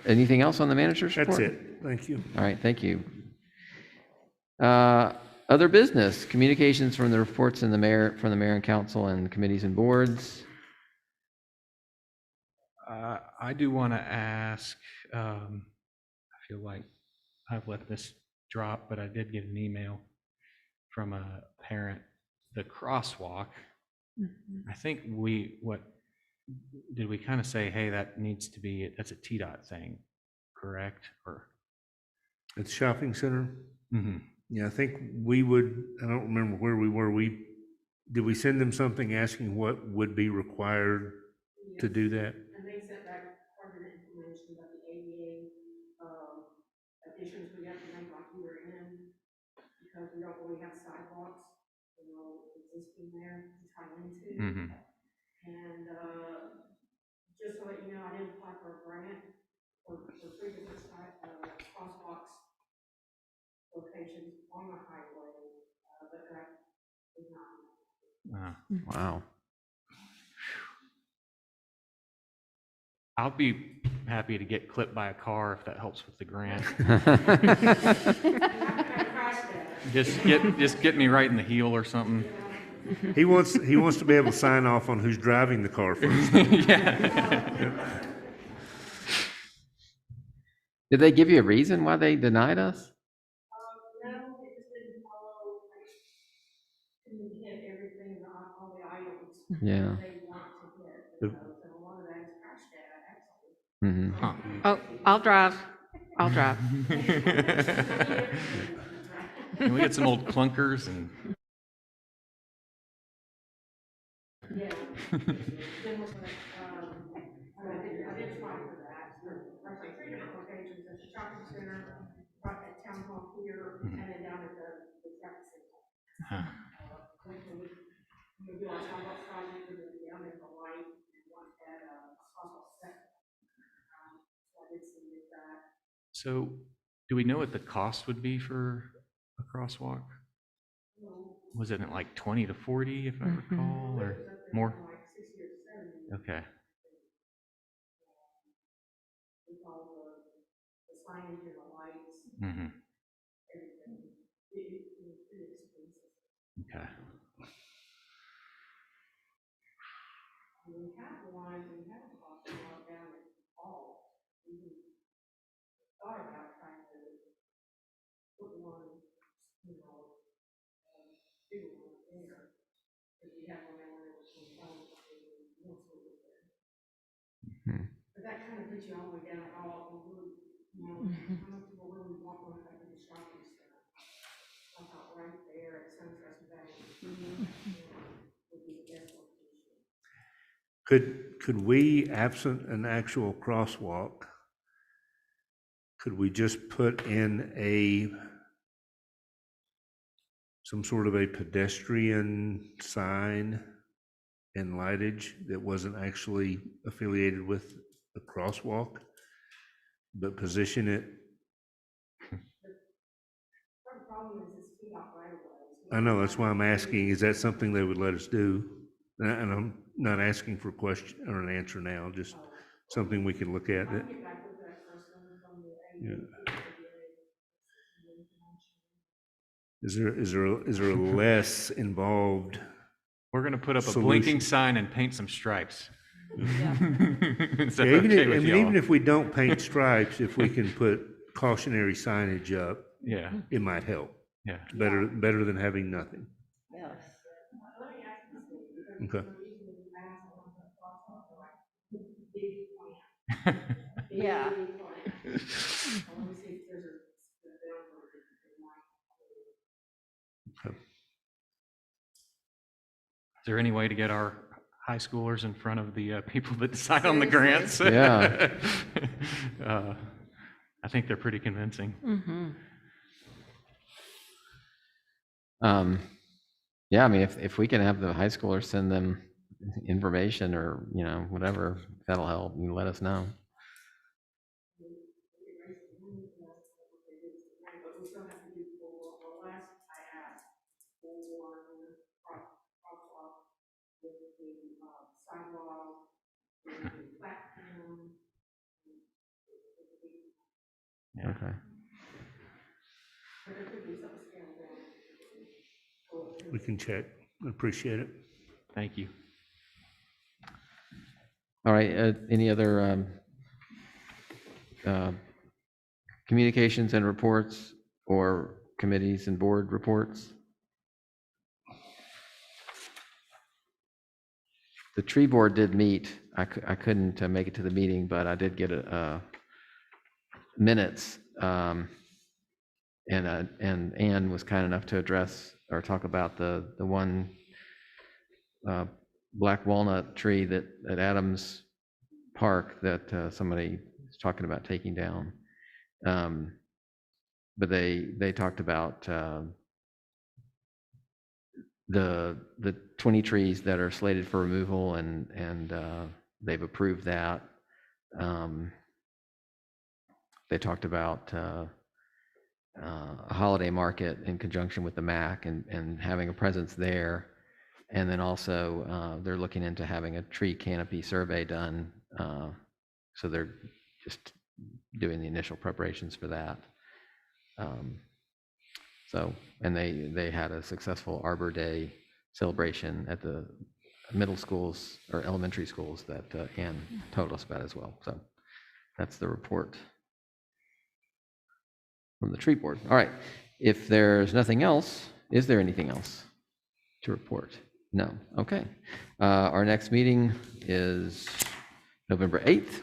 Anything else on the manager's report? That's it. Thank you. All right, thank you. Other business, communications from the reports from the mayor and council and committees and boards. I do want to ask, I feel like I've let this drop, but I did get an email from a parent, the crosswalk. I think did we kind of say, hey, that needs to be, that's a TDOT thing, correct? Or At the shopping center? mm-hmm. Yeah, I think I don't remember where we were. Did we send them something asking what would be required to do that? And they sent back part of the information about the ADA, additions we have to make like you were in, because we don't really have sidewalks, existing there to tie into. Mm-hmm. And, just to let you know, I did apply for a grant for 3 different crosswalks locations on the highway, but that is not. Wow. I'll be happy to get clipped by a car if that helps with the grant. Just get me right in the heel or something. He wants to be able to sign off on who's driving the car first. Yeah. Did they give you a reason why they denied us? No, it just didn't follow, couldn't hit everything, all the items Yeah. they want to hit. So a lot of that is crash data, actually. Mm-hmm. Oh, I'll drive. Can we get some old clunkers and? Yeah. Then was like, and I did try for that, there's like 3 different locations, at the shopping center, right at town hall here, and then down at the traffic center. We do our sidewalk project, we're gonna be down at the light, and one at, Oswald Second. So I did submit that. So do we know what the cost would be for a crosswalk? Was it like 20 to 40, if I recall, or more? Like 60 or 70. Okay. With all the signage and the lights, Mm-hmm. everything. It was pretty expensive. Okay. We have a crosswalk down at all. We thought about trying to put one, bigger one there. If we have one there where it was going down, once we were there. But that kind of puts you all the way down at all, and we're, how many people really want one at the shopping center? I thought right there at Suntrust Bank would be the best location. Could we, absent an actual crosswalk, could we just put in some sort of a pedestrian sign and lightage that wasn't actually affiliated with the crosswalk, but position it? The problem is it's feet off right away. I know, that's why I'm asking, is that something they would let us do? And I'm not asking for a question or an answer now, just something we can look at. Get back with that person from the Yeah. Is there a less involved? We're going to put up a Solution. blinking sign and paint some stripes. Is that Yeah, okay with y'all? even if we don't paint stripes, if we can put cautionary signage up, Yeah, it might help. yeah. It's better than having nothing. Yes. Okay. Yeah. Is there any way to get our high schoolers in front of the people that decide on the grants? Yeah. I think they're pretty convincing. Yeah, I mean, if we can have the high schoolers send them information or, whatever, that'll help, and let us know. But we still have to do the last I asked for crosswalk with the sidewalk, with the platform. Yeah. Okay. But there could be something scaled down. We can check. I appreciate it. Thank you. All right, any other communications and reports or committees and board reports? The tree board did meet. I couldn't make it to the meeting, but I did get minutes. And Ann was kind enough to address or talk about the one black walnut tree that at Adams Park that somebody is talking about taking down. But they talked about the 20 trees that are slated for removal, and they've approved that. They talked about a holiday market in conjunction with the MACC and having a presence there. And then also they're looking into having a tree canopy survey done. So they're just doing the initial preparations for that. And they had a successful Arbor Day celebration at the middle schools or elementary schools that Ann told us about as well. So that's the report from the tree board. All right. If there's nothing else, is there anything else to report? No. Okay. Our next meeting is November 8th.